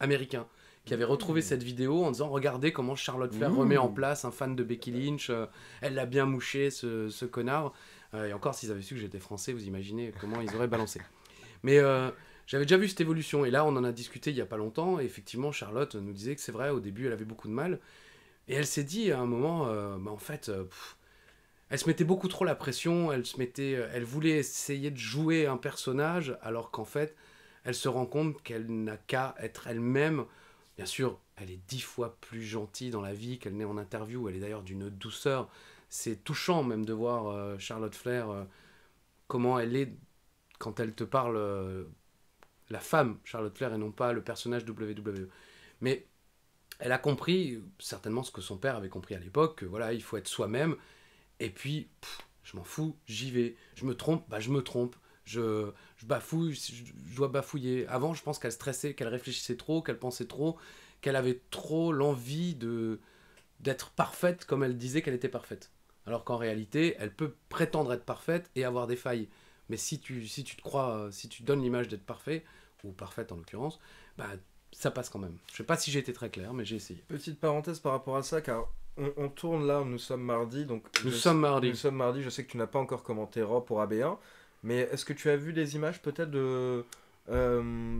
américain, qui avait retrouvé cette vidéo en disant regardez comment Charlotte Flair remet en place un fan de Becky Lynch, elle l'a bien mouché ce connard, et encore s'ils avaient su que j'étais français, vous imaginez comment ils auraient balancé. Mais j'avais déjà vu cette évolution et là on en a discuté il y a pas longtemps et effectivement Charlotte nous disait que c'est vrai, au début elle avait beaucoup de mal et elle s'est dit à un moment en fait elle se mettait beaucoup trop la pression, elle voulait essayer de jouer un personnage alors qu'en fait elle se rend compte qu'elle n'a qu'à être elle-même. Bien sûr, elle est 10 fois plus gentille dans la vie qu'elle n'est en interview. Elle est d'ailleurs d'une douceur. C'est touchant même de voir Charlotte Flair, comment elle est quand elle te parle, la femme Charlotte Flair et non pas le personnage WWE. Mais elle a compris, certainement ce que son père avait compris à l'époque, que voilà, il faut être soi-même. Et puis, je m'en fous, j'y vais. Je me trompe, bah je me trompe. Je bafouille, je dois bafouiller. Avant, je pense qu'elle stressait, qu'elle réfléchissait trop, qu'elle pensait trop, qu'elle avait trop l'envie d'être parfaite comme elle disait qu'elle était parfaite. Alors qu'en réalité, elle peut prétendre être parfaite et avoir des failles. Mais si tu te crois, si tu donnes l'image d'être parfait, ou parfaite en l'occurrence, bah ça passe quand même. Je sais pas si j'ai été très clair, mais j'ai essayé. Petite parenthèse par rapport à ça, car on tourne là, nous sommes mardi. Donc Nous sommes mardi, je sais que tu n'as pas encore commenté Raw pour AB1. Mais est-ce que tu as vu des images peut-être de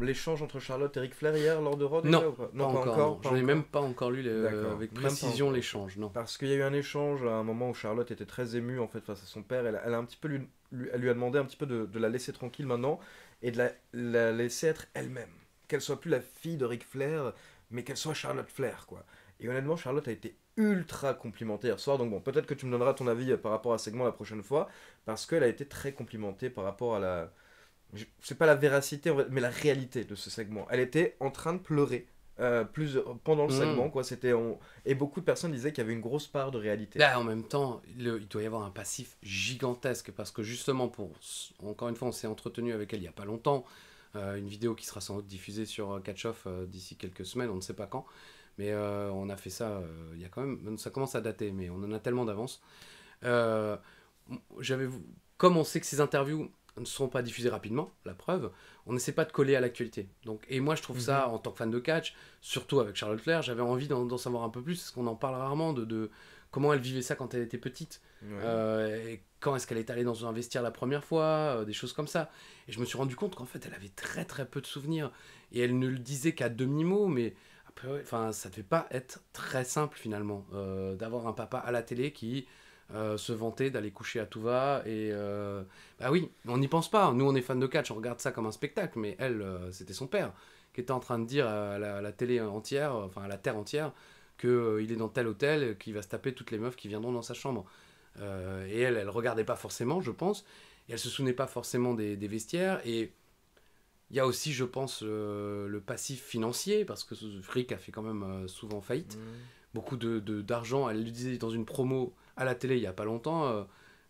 l'échange entre Charlotte et Ric Flair hier lors de Raw déjà, non, ou pas pas encore. Je n'ai même pas encore lu avec Même précision pas l'échange, non. Parce qu'il y a eu un échange à un moment où Charlotte était très émue en fait face à son père. Elle a un petit peu elle lui a demandé un petit peu de la laisser tranquille maintenant et de la laisser être elle-même. Qu'elle soit plus la fille de Ric Flair, mais qu'elle soit Charlotte Flair, quoi. Et honnêtement, Charlotte a été ultra complimentée hier soir. Donc bon, peut-être que tu me donneras ton avis par rapport à ce segment la prochaine fois, parce qu'elle a été très complimentée par rapport à c'est pas la véracité, mais la réalité de ce segment. Elle était en train de pleurer pendant le Mm. segment, quoi. Et beaucoup de personnes disaient qu'il y avait une grosse part de réalité. Là, en même temps, il doit y avoir un passif gigantesque parce que justement, encore une fois, on s'est entretenu avec elle il n'y a pas longtemps. Une vidéo qui sera sans doute diffusée sur Catch Off d'ici quelques semaines, on ne sait pas quand. Mais on a fait ça, il y a quand même, ça commence à dater, mais on en a tellement d'avance. Euh, j'avais, comme on sait que ces interviews ne seront pas diffusées rapidement, la preuve, on n'essaie pas de coller à l'actualité. Donc, et moi, je trouve ça, en tant que fan de catch, surtout avec Charlotte Flair, j'avais envie d'en savoir un peu plus, parce qu'on en parle rarement de comment elle vivait ça quand elle était petite. Ouais. Et quand est-ce qu'elle est allée dans un vestiaire la première fois, des choses comme ça. Et je me suis rendu compte qu'en fait, elle avait très très peu de souvenirs. Et elle ne le disait qu'à demi-mot, mais après, enfin, ça devait pas être très simple finalement, d'avoir un papa à la télé qui se vantait d'aller coucher à tout va. Et bah oui, on n'y pense pas. Nous, on est fans de catch, on regarde ça comme un spectacle, mais elle, c'était son père qui était en train de dire à la télé entière, enfin à la terre entière, qu'il est dans tel hôtel, qu'il va se taper toutes les meufs qui viendront dans sa chambre. Et elle regardait pas forcément, je pense, et elle se souvenait pas forcément des vestiaires. Et il y a aussi, je pense, le passif financier, parce que ce fric a fait quand même souvent faillite. Beaucoup d'argent, elle le disait dans une promo à la télé il y a pas longtemps,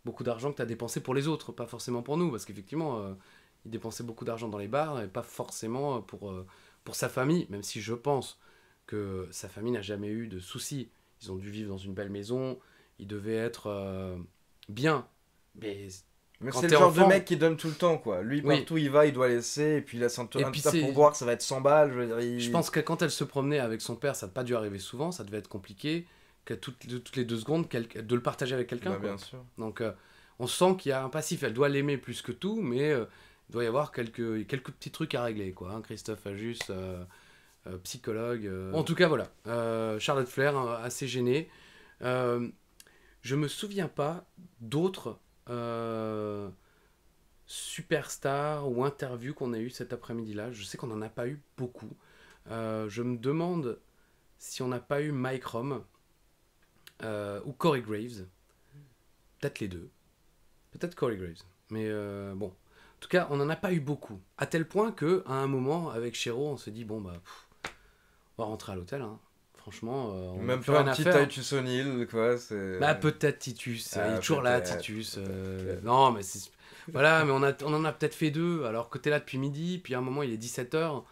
beaucoup d'argent que tu as dépensé pour les autres, pas forcément pour nous, parce qu'effectivement, il dépensait beaucoup d'argent dans les bars, et pas forcément pour sa famille, même si je pense que sa famille n'a jamais eu de soucis. Ils ont dû vivre dans une belle maison, ils devaient être bien, mais Mais quand c'est le t'es genre enfant- de mec qui donne tout le temps, quoi. Lui, Oui. partout il va, il doit laisser, et puis il laisse un Et puis tas c'est- pour boire, ça va être 100 balles, je veux dire. Je pense que quand elle se promenait avec son père, ça n'a pas dû arriver souvent, ça devait être compliqué, que toutes les 2 secondes, de le partager avec quelqu'un. Bah, quoi. bien sûr. Donc on sent qu'il y a un passif, elle doit l'aimer plus que tout, mais il doit y avoir quelques petits trucs à régler, quoi. Hein. Christophe Ajus, psychologue. En tout cas, voilà. Charlotte Flair, assez gênée. Je me souviens pas d'autres superstars ou interviews qu'on a eu cet après-midi-là. Je sais qu'on n'en a pas eu beaucoup. Je me demande si on n'a pas eu Mike Rom ou Corey Graves. Peut-être les deux. Peut-être Corey Graves. Mais bon. En tout cas, on n'en a pas eu beaucoup. À tel point que, à un moment, avec Chéreau, on s'est dit, bon, bah, on va rentrer à l'hôtel. Hein. Franchement, on n'a Même plus pas rien un à petit faire. Titus O'Neill, quoi. C'est... Bah, peut-être Titus. Il est toujours là, peut-être, Titus. peut-être. Non, mais c'est... Voilà, mais on en a peut-être fait 2, alors que t'es là depuis midi, puis à un moment, il est 17h,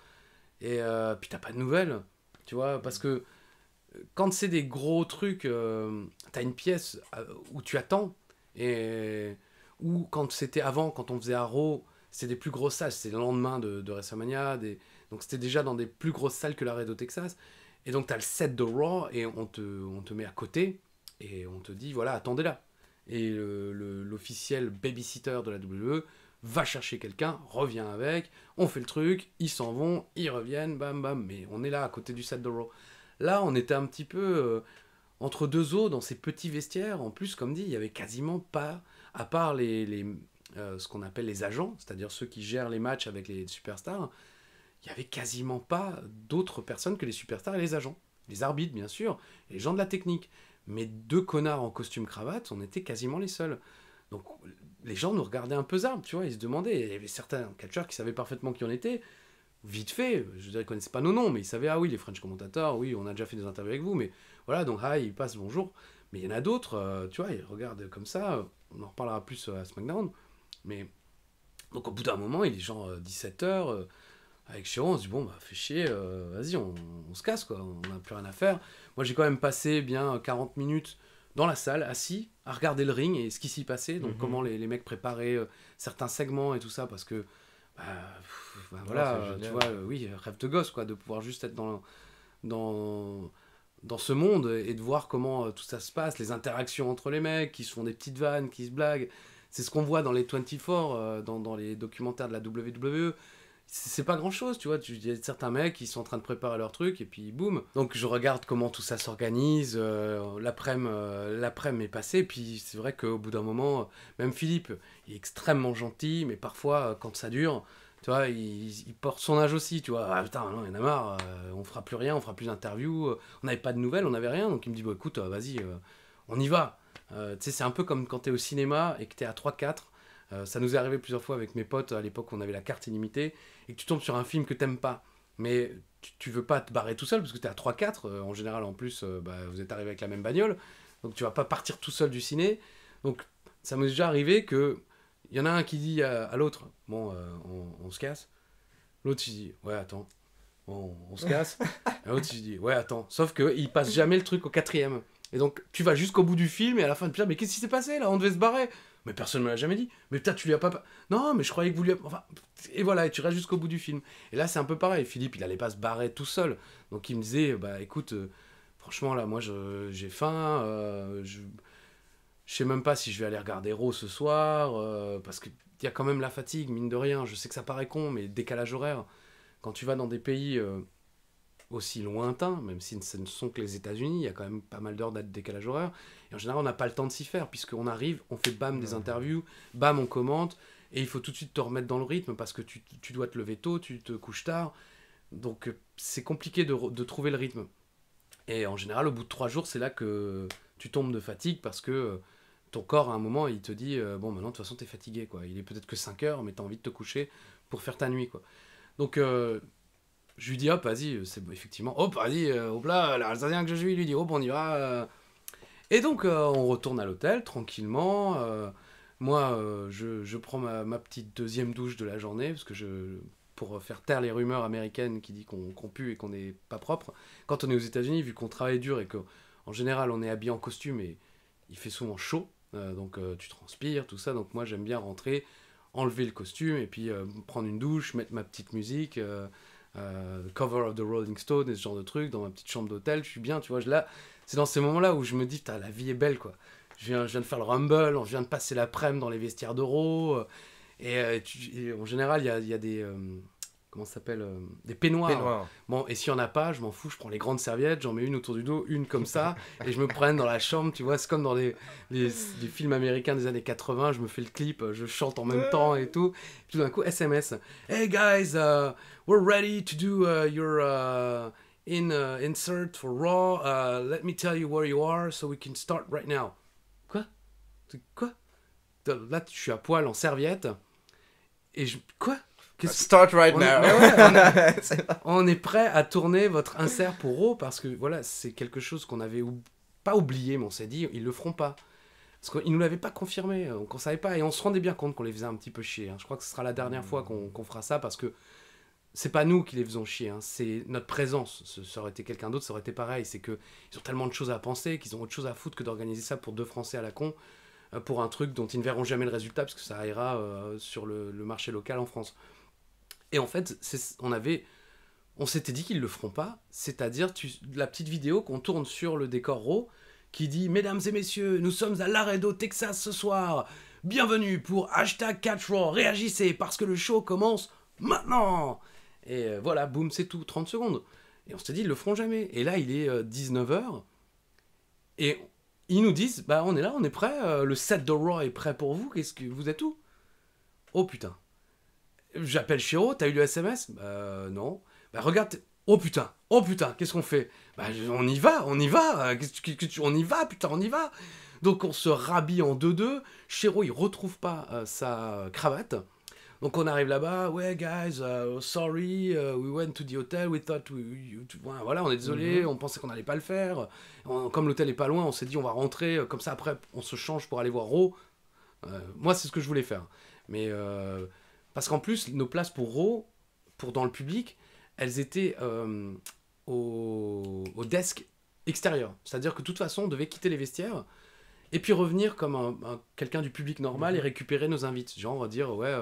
et puis t'as pas de nouvelles. Tu vois, parce que quand c'est des gros trucs, t'as une pièce où tu attends, et ou quand c'était avant, quand on faisait à Raw, c'était des plus grosses salles, c'était le lendemain de WrestleMania, donc c'était déjà dans des plus grosses salles que l'Arrêt Texas, et donc t'as le set de Raw, et on te met à côté, et on te dit, voilà, attendez là. Et l'officiel babysitter de la WWE va chercher quelqu'un, revient avec, on fait le truc, ils s'en vont, ils reviennent, bam bam, mais on est là à côté du set de Raw. Là, on était un petit peu entre deux eaux dans ces petits vestiaires. En plus, comme dit, il y avait quasiment pas, à part ce qu'on appelle les agents, c'est-à-dire ceux qui gèrent les matchs avec les superstars, il y avait quasiment pas d'autres personnes que les superstars et les agents. Les arbitres, bien sûr, et les gens de la technique. Mais 2 connards en costume cravate, on était quasiment les seuls. Donc les gens nous regardaient un peu zarbe, tu vois, ils se demandaient. Il y avait certains catcheurs qui savaient parfaitement qui on était. Vite fait, je veux dire, ils connaissaient pas nos noms, mais ils savaient, ah oui, les French commentateurs, oui, on a déjà fait des interviews avec vous, mais voilà, donc hi, ils passent, bonjour. Mais il y en a d'autres, tu vois, ils regardent comme ça, on en reparlera plus à SmackDown. Mais donc au bout d'un moment, il est genre 17h, avec Chéron, on se dit, bon, bah fais chier, vas-y, on se casse, quoi, on n'a plus rien à faire. Moi, j'ai quand même passé bien 40 minutes dans la salle, assis, à regarder le ring et ce qui s'y passait, donc comment les mecs préparaient certains segments et tout ça, parce que, voilà, c'est tu vois, oui, rêve de gosse, quoi, de pouvoir juste être dans ce monde et de voir comment tout ça se passe, les interactions entre les mecs, qui se font des petites vannes, qui se blaguent. C'est ce qu'on voit dans les 24, dans les documentaires de la WWE. C'est pas grand chose, tu vois. Il y a certains mecs qui sont en train de préparer leur truc et puis boum. Donc je regarde comment tout ça s'organise. L'après-midi est passé. Puis c'est vrai qu'au bout d'un moment, même Philippe, il est extrêmement gentil, mais parfois, quand ça dure, tu vois, il porte son âge aussi, tu vois. Ah putain, non, il y en a marre, on fera plus rien, on fera plus d'interviews. On n'avait pas de nouvelles, on n'avait rien. Donc il me dit, bon écoute, vas-y, on y va. Tu sais, c'est un peu comme quand t'es au cinéma et que t'es à 3-4. Ça nous est arrivé plusieurs fois avec mes potes à l'époque où on avait la carte illimitée et que tu tombes sur un film que t'aimes pas mais tu veux pas te barrer tout seul parce que t'es à 3-4. En général, en plus, vous êtes arrivé avec la même bagnole. Donc tu vas pas partir tout seul du ciné. Donc ça m'est déjà arrivé que il y en a un qui dit à l'autre, bon, on se casse. L'autre il dit, ouais, attends, on se casse. Et l'autre il dit, ouais, attends. Sauf qu'il passe jamais le truc au 4e. Et donc tu vas jusqu'au bout du film et à la fin, putain, mais qu'est-ce qui s'est passé là? On devait se barrer. Mais personne ne me l'a jamais dit. Mais putain, tu lui as pas. Non, mais je croyais que vous lui. Enfin, et voilà, et tu restes jusqu'au bout du film. Et là, c'est un peu pareil. Philippe, il allait pas se barrer tout seul. Donc il me disait, bah écoute, franchement, là, moi, j'ai faim. Je sais même pas si je vais aller regarder Raw ce soir. Parce qu'il y a quand même la fatigue, mine de rien. Je sais que ça paraît con, mais décalage horaire. Quand tu vas dans des pays aussi lointains, même si ce ne sont que les États-Unis, il y a quand même pas mal d'heures de décalage horaire. Et en général, on n'a pas le temps de s'y faire, puisqu'on arrive, on fait bam des interviews, bam on commente, et il faut tout de suite te remettre dans le rythme, parce que tu dois te lever tôt, tu te couches tard. Donc c'est compliqué de trouver le rythme. Et en général, au bout de 3 jours, c'est là que tu tombes de fatigue, parce que ton corps, à un moment, il te dit, bon, maintenant, de toute façon, t'es fatigué, quoi. Il est peut-être que 5 heures, mais t'as envie de te coucher pour faire ta nuit, quoi. Donc je lui dis, hop, vas-y, c'est effectivement, hop, vas-y, hop là, l'Alsacien que je suis, il lui dit, hop, on y va. Et donc, on retourne à l'hôtel, tranquillement. Moi, je prends ma petite deuxième douche de la journée, parce que pour faire taire les rumeurs américaines qui disent qu'on pue et qu'on n'est pas propre. Quand on est aux États-Unis, vu qu'on travaille dur et qu'en général, on est habillé en costume et il fait souvent chaud, donc tu transpires, tout ça. Donc moi, j'aime bien rentrer, enlever le costume et puis prendre une douche, mettre ma petite musique... cover of the Rolling Stone et ce genre de trucs dans ma petite chambre d'hôtel, je suis bien, tu vois, là c'est dans ces moments-là où je me dis, putain, la vie est belle, quoi. Je viens de faire le Rumble, on vient de passer l'après-midi dans les vestiaires d'Euro, et en général, il y a des... comment ça s'appelle, des peignoirs. Bon, et s'il n'y en a pas, je m'en fous, je prends les grandes serviettes, j'en mets une autour du dos, une comme ça, et je me prenne dans la chambre, tu vois, c'est comme dans les films américains des années 80, je me fais le clip, je chante en même temps et tout. Puis tout d'un coup, SMS. Hey guys, we're ready to do your insert for Raw. Let me tell you where you are so we can start right now. Quoi? Là, je suis à poil en serviette, et quoi? Start right now. On est prêt à tourner votre insert pour Raw parce que voilà, c'est quelque chose qu'on avait pas oublié, mais on s'est dit, ils le feront pas. Parce qu'ils nous l'avaient pas confirmé, donc on savait pas, et on se rendait bien compte qu'on les faisait un petit peu chier. Hein. Je crois que ce sera la dernière fois qu'on fera ça parce que c'est pas nous qui les faisons chier, hein. C'est notre présence. Ça aurait été quelqu'un d'autre, ça aurait été pareil. C'est qu'ils ont tellement de choses à penser, qu'ils ont autre chose à foutre que d'organiser ça pour 2 Français à la con, pour un truc dont ils ne verront jamais le résultat parce que ça ira sur le marché local en France. Et en fait, on s'était dit qu'ils le feront pas, c'est-à-dire la petite vidéo qu'on tourne sur le décor Raw qui dit « Mesdames et messieurs, nous sommes à Laredo, Texas ce soir. Bienvenue pour #CatchRaw. Réagissez parce que le show commence maintenant !» Et voilà, boum, c'est tout, 30 secondes. Et on s'était dit, ils le feront jamais. Et là, il est 19h. Et ils nous disent, bah on est là, on est prêt. Le set de Raw est prêt pour vous. Qu'est-ce que vous êtes où? Oh putain. J'appelle Chiro, t'as eu le SMS? Bah non. Bah regarde, oh putain, qu'est-ce qu'on fait? Bah on y va, on y va, putain, on y va. Donc on se rhabille en 2-2, Chiro il retrouve pas sa cravate. Donc on arrive là-bas, ouais guys, sorry, we went to the hotel, we thought voilà, on est désolé, on pensait qu'on allait pas le faire. Comme l'hôtel est pas loin, on s'est dit on va rentrer, comme ça après on se change pour aller voir Raw. Moi c'est ce que je voulais faire. Mais parce qu'en plus, nos places pour Raw, dans le public, elles étaient au desk extérieur. C'est-à-dire que de toute façon, on devait quitter les vestiaires et puis revenir comme quelqu'un du public normal et récupérer nos invités. Genre, on va dire, ouais,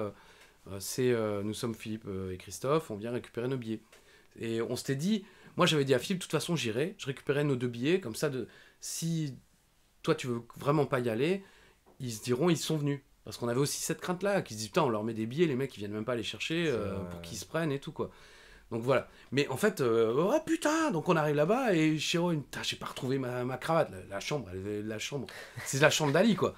nous sommes Philippe et Christophe, on vient récupérer nos billets. Et on s'était dit, moi j'avais dit à Philippe, de toute façon, j'irai, je récupérais nos 2 billets, comme ça, si toi tu veux vraiment pas y aller, ils se diront, ils sont venus. Parce qu'on avait aussi cette crainte-là, qui se dit, putain, on leur met des billets, les mecs, ils viennent même pas les chercher pour qu'ils se prennent et tout, quoi. Donc voilà. Mais en fait, oh putain, donc on arrive là-bas et Chiro, j'ai pas retrouvé ma cravate. La chambre, c'est la chambre d'Ali, quoi.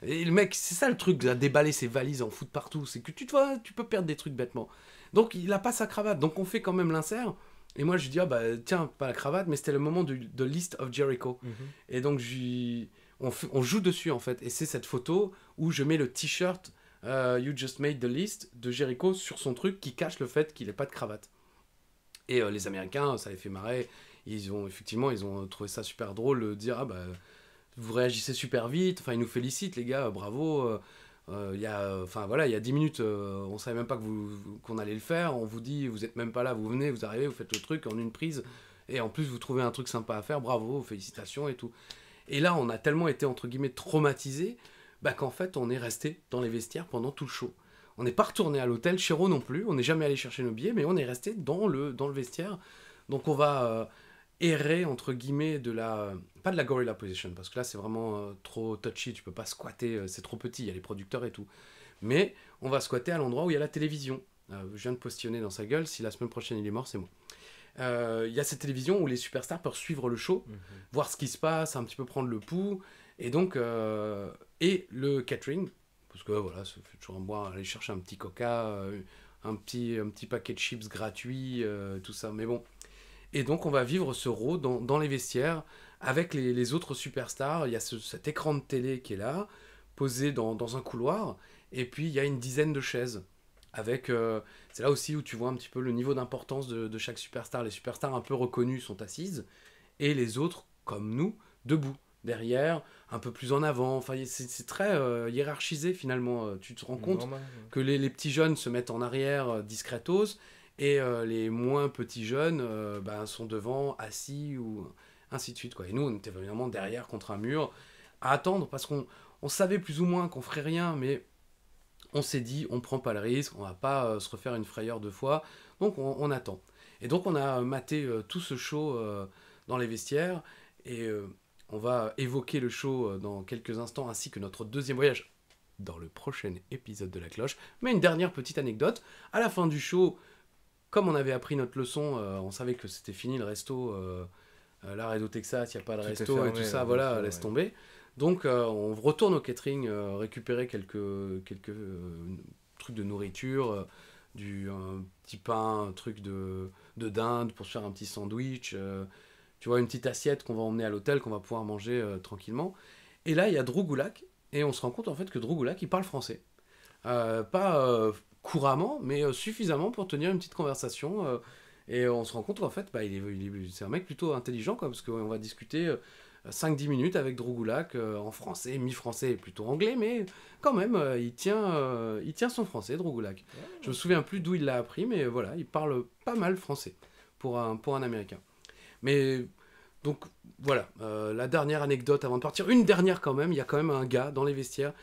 Et le mec, c'est ça le truc, à déballer ses valises, en foutre partout. C'est que tu peux perdre des trucs bêtement. Donc il a pas sa cravate. Donc on fait quand même l'insert. Et moi, je lui dis, ah bah tiens, pas la cravate, mais c'était le moment de List of Jericho. Et donc on joue dessus en fait, et c'est cette photo où je mets le t-shirt You Just Made the List de Jericho sur son truc qui cache le fait qu'il n'ait pas de cravate. Et les Américains, ça les fait marrer. Ils ont trouvé ça super drôle de dire ah bah vous réagissez super vite. Enfin, ils nous félicitent les gars, bravo. Il y a 10 minutes, on savait même pas qu'on allait le faire. On vous dit, vous êtes même pas là, vous venez, vous arrivez, vous faites le truc en une prise. Et en plus, vous trouvez un truc sympa à faire, bravo, félicitations et tout. Et là, on a tellement été, entre guillemets, traumatisés, qu'en fait, on est resté dans les vestiaires pendant tout le show. On n'est pas retourné à l'hôtel, chez Ro non plus, on n'est jamais allé chercher nos billets, mais on est resté dans le vestiaire. Donc on va errer, entre guillemets, pas de la gorilla position, parce que là, c'est vraiment trop touchy, tu peux pas squatter, c'est trop petit, il y a les producteurs et tout. Mais on va squatter à l'endroit où il y a la télévision. Je viens de postillonner dans sa gueule, si la semaine prochaine il est mort, c'est moi. Il y a cette télévision où les superstars peuvent suivre le show, voir ce qui se passe, un petit peu prendre le pouls, et donc et le catering, parce que voilà, ça fait toujours un boire, aller chercher un petit coca, un petit paquet de chips gratuit, tout ça, mais bon. Et donc on va vivre ce Raw dans les vestiaires avec les autres superstars. Il y a cet écran de télé qui est là, posé dans un couloir, et puis il y a une dizaine de chaises. C'est là aussi où tu vois un petit peu le niveau d'importance de chaque superstar. Les superstars un peu reconnues sont assises, et les autres, comme nous, debout, derrière, un peu plus en avant. Enfin, c'est très hiérarchisé finalement. Tu te rends compte que les petits jeunes se mettent en arrière discretos, et les moins petits jeunes sont devant, assis, ou ainsi de suite, quoi. Et nous, on était vraiment derrière, contre un mur, à attendre, parce qu'on savait plus ou moins qu'on ferait rien, mais on s'est dit, on prend pas le risque, on va pas se refaire une frayeur deux fois, donc on attend. Et donc on a maté tout ce show dans les vestiaires, et on va évoquer le show dans quelques instants, ainsi que notre deuxième voyage dans le prochain épisode de La Cloche. Mais une dernière petite anecdote, à la fin du show, comme on avait appris notre leçon, on savait que c'était fini le resto, Laredo Texas, il n'y a pas de resto fermé, et tout ça, voilà, laisse tomber. Donc on retourne au catering, récupérer quelques trucs de nourriture, un petit pain, un truc de dinde pour se faire un petit sandwich, tu vois, une petite assiette qu'on va emmener à l'hôtel, qu'on va pouvoir manger tranquillement. Et là, il y a Drew Gulak, et on se rend compte en fait que Drew Gulak, il parle français. Pas couramment, mais suffisamment pour tenir une petite conversation. Et on se rend compte qu'en fait, c'est un mec plutôt intelligent, quoi, parce qu'on va discuter 5-10 minutes avec Drew Gulak en français, mi-français, plutôt anglais, mais quand même, il tient son français, Drew Gulak. Ouais. Je me souviens plus d'où il l'a appris, mais voilà, il parle pas mal français pour un Américain. Mais donc voilà, la dernière anecdote avant de partir, une dernière quand même, il y a quand même un gars dans les vestiaires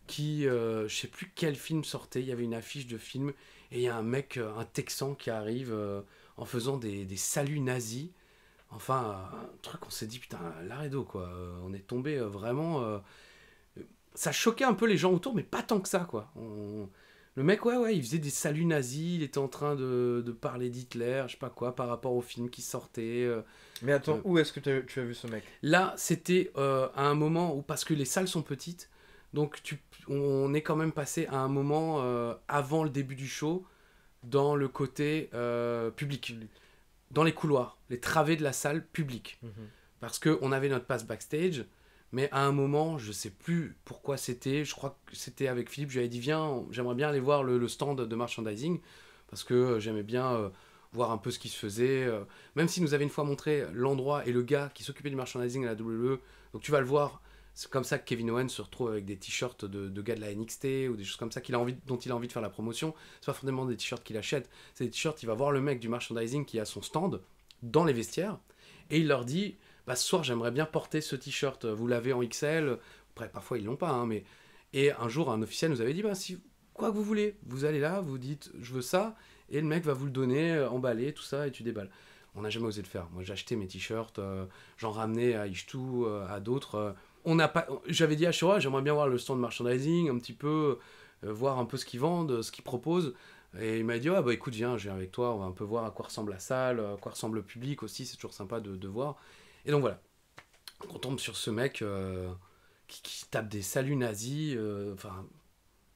qui, je sais plus quel film sortait, il y avait une affiche de film, et il y a un mec, un Texan qui arrive en faisant des saluts nazis. Enfin, un truc, on s'est dit, putain, Laredo, quoi. On est tombé vraiment... Ça choquait un peu les gens autour, mais pas tant que ça, quoi. Le mec, ouais, il faisait des saluts nazis, il était en train de parler d'Hitler, je sais pas quoi, par rapport au film qui sortait. Mais attends, où est-ce que tu as vu ce mec ? Là, c'était à un moment où, parce que les salles sont petites, donc on est quand même passé à un moment avant le début du show, dans le côté public. Dans les couloirs, les travées de la salle publique. Parce qu'on avait notre passe backstage, mais à un moment, je sais plus pourquoi c'était, je crois que c'était avec Philippe, je lui avais dit, viens, j'aimerais bien aller voir le stand de merchandising, parce que j'aimais bien voir un peu ce qui se faisait, même s'il nous avait une fois montré l'endroit et le gars qui s'occupait du merchandising à la WWE, donc tu vas le voir, c'est comme ça que Kevin Owens se retrouve avec des t-shirts de gars de la NXT ou des choses comme ça dont il a envie de faire la promotion. C'est pas forcément des t-shirts qu'il achète, c'est des t-shirts, il va voir le mec du merchandising qui a son stand dans les vestiaires et il leur dit, ce soir j'aimerais bien porter ce t-shirt, vous l'avez en XL, après parfois ils l'ont pas, hein, mais... Et un jour un officiel nous avait dit, si quoi que vous voulez, vous allez là, vous dites je veux ça, et le mec va vous le donner, emballer, tout ça, et tu déballes. On n'a jamais osé le faire. Moi j'ai acheté mes t-shirts, j'en ramenais à Ishtou, à d'autres... J'avais dit à Shiro, j'aimerais bien voir le stand de merchandising, un petit peu, voir un peu ce qu'ils vendent, ce qu'ils proposent. Et il m'a dit, écoute, viens avec toi, on va un peu voir à quoi ressemble la salle, à quoi ressemble le public aussi, c'est toujours sympa de voir. Et donc voilà, on tombe sur ce mec qui tape des saluts nazis,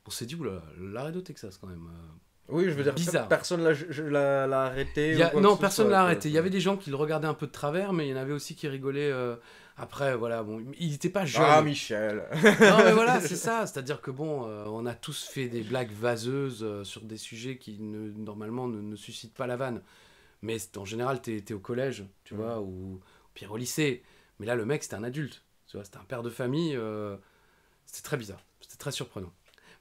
on s'est dit, oula, Laredo Texas quand même. Oui, je veux dire, bizarre. Personne l'a arrêté. Non, personne l'a arrêté. Il y avait des gens qui le regardaient un peu de travers, mais il y en avait aussi qui rigolaient. Après, voilà, bon, il n'était pas jeune. Ah, Michel. Non, mais voilà, c'est ça. C'est-à-dire que bon, on a tous fait des blagues vaseuses sur des sujets qui normalement ne suscitent pas la vanne. Mais en général, t'es au collège, tu vois, ou au pire au lycée. Mais là, le mec, c'était un adulte. Tu vois, c'était un père de famille. C'était très bizarre. C'était très surprenant.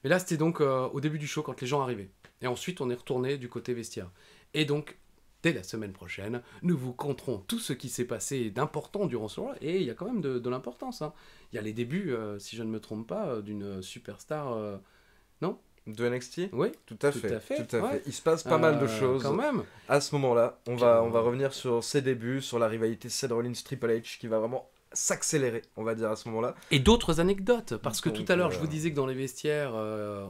Mais là, c'était donc au début du show, quand les gens arrivaient. Et ensuite, on est retourné du côté vestiaire. Et donc, dès la semaine prochaine, nous vous conterons tout ce qui s'est passé d'important durant ce jour. Et il y a quand même de l'importance. Hein. Il y a les débuts, si je ne me trompe pas, d'une superstar... non ? De NXT? Oui, Tout à fait. Tout à ouais. fait. Il se passe pas mal de choses. Quand même. À ce moment-là, on va revenir sur ses débuts, sur la rivalité Seth Rollins-Triple H qui va vraiment s'accélérer, on va dire, à ce moment-là. Et d'autres anecdotes, parce que Donc, tout à l'heure, je vous disais que dans les vestiaires,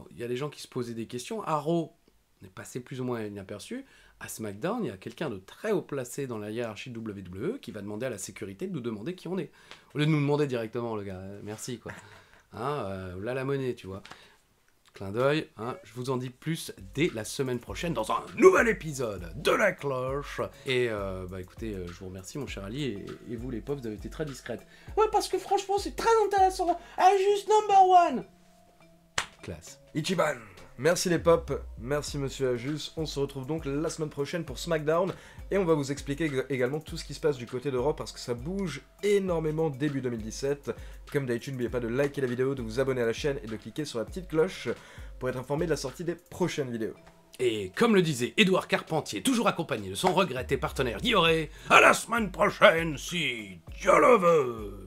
il y a des gens qui se posaient des questions. À Raw, on est passé plus ou moins inaperçu. À SmackDown, il y a quelqu'un de très haut placé dans la hiérarchie de WWE qui va demander à la sécurité de nous demander qui on est. Au lieu de nous demander directement, le gars, merci, quoi. Hein, là, la monnaie, tu vois. Clin d'œil, hein, je vous en dis plus dès la semaine prochaine dans un nouvel épisode de La Cloche. Et écoutez, je vous remercie mon cher Ali, et vous les pauvres, vous avez été très discrètes. Ouais, parce que franchement, c'est très intéressant. Juste number 1. Classe. Ichiban. Merci les pops, merci monsieur Ajus. On se retrouve donc la semaine prochaine pour SmackDown et on va vous expliquer également tout ce qui se passe du côté d'Europe parce que ça bouge énormément début 2017. Comme d'habitude, n'oubliez pas de liker la vidéo, de vous abonner à la chaîne et de cliquer sur la petite cloche pour être informé de la sortie des prochaines vidéos. Et comme le disait Édouard Carpentier, toujours accompagné de son regretté partenaire Guilloré, À la semaine prochaine, si Dieu le veut.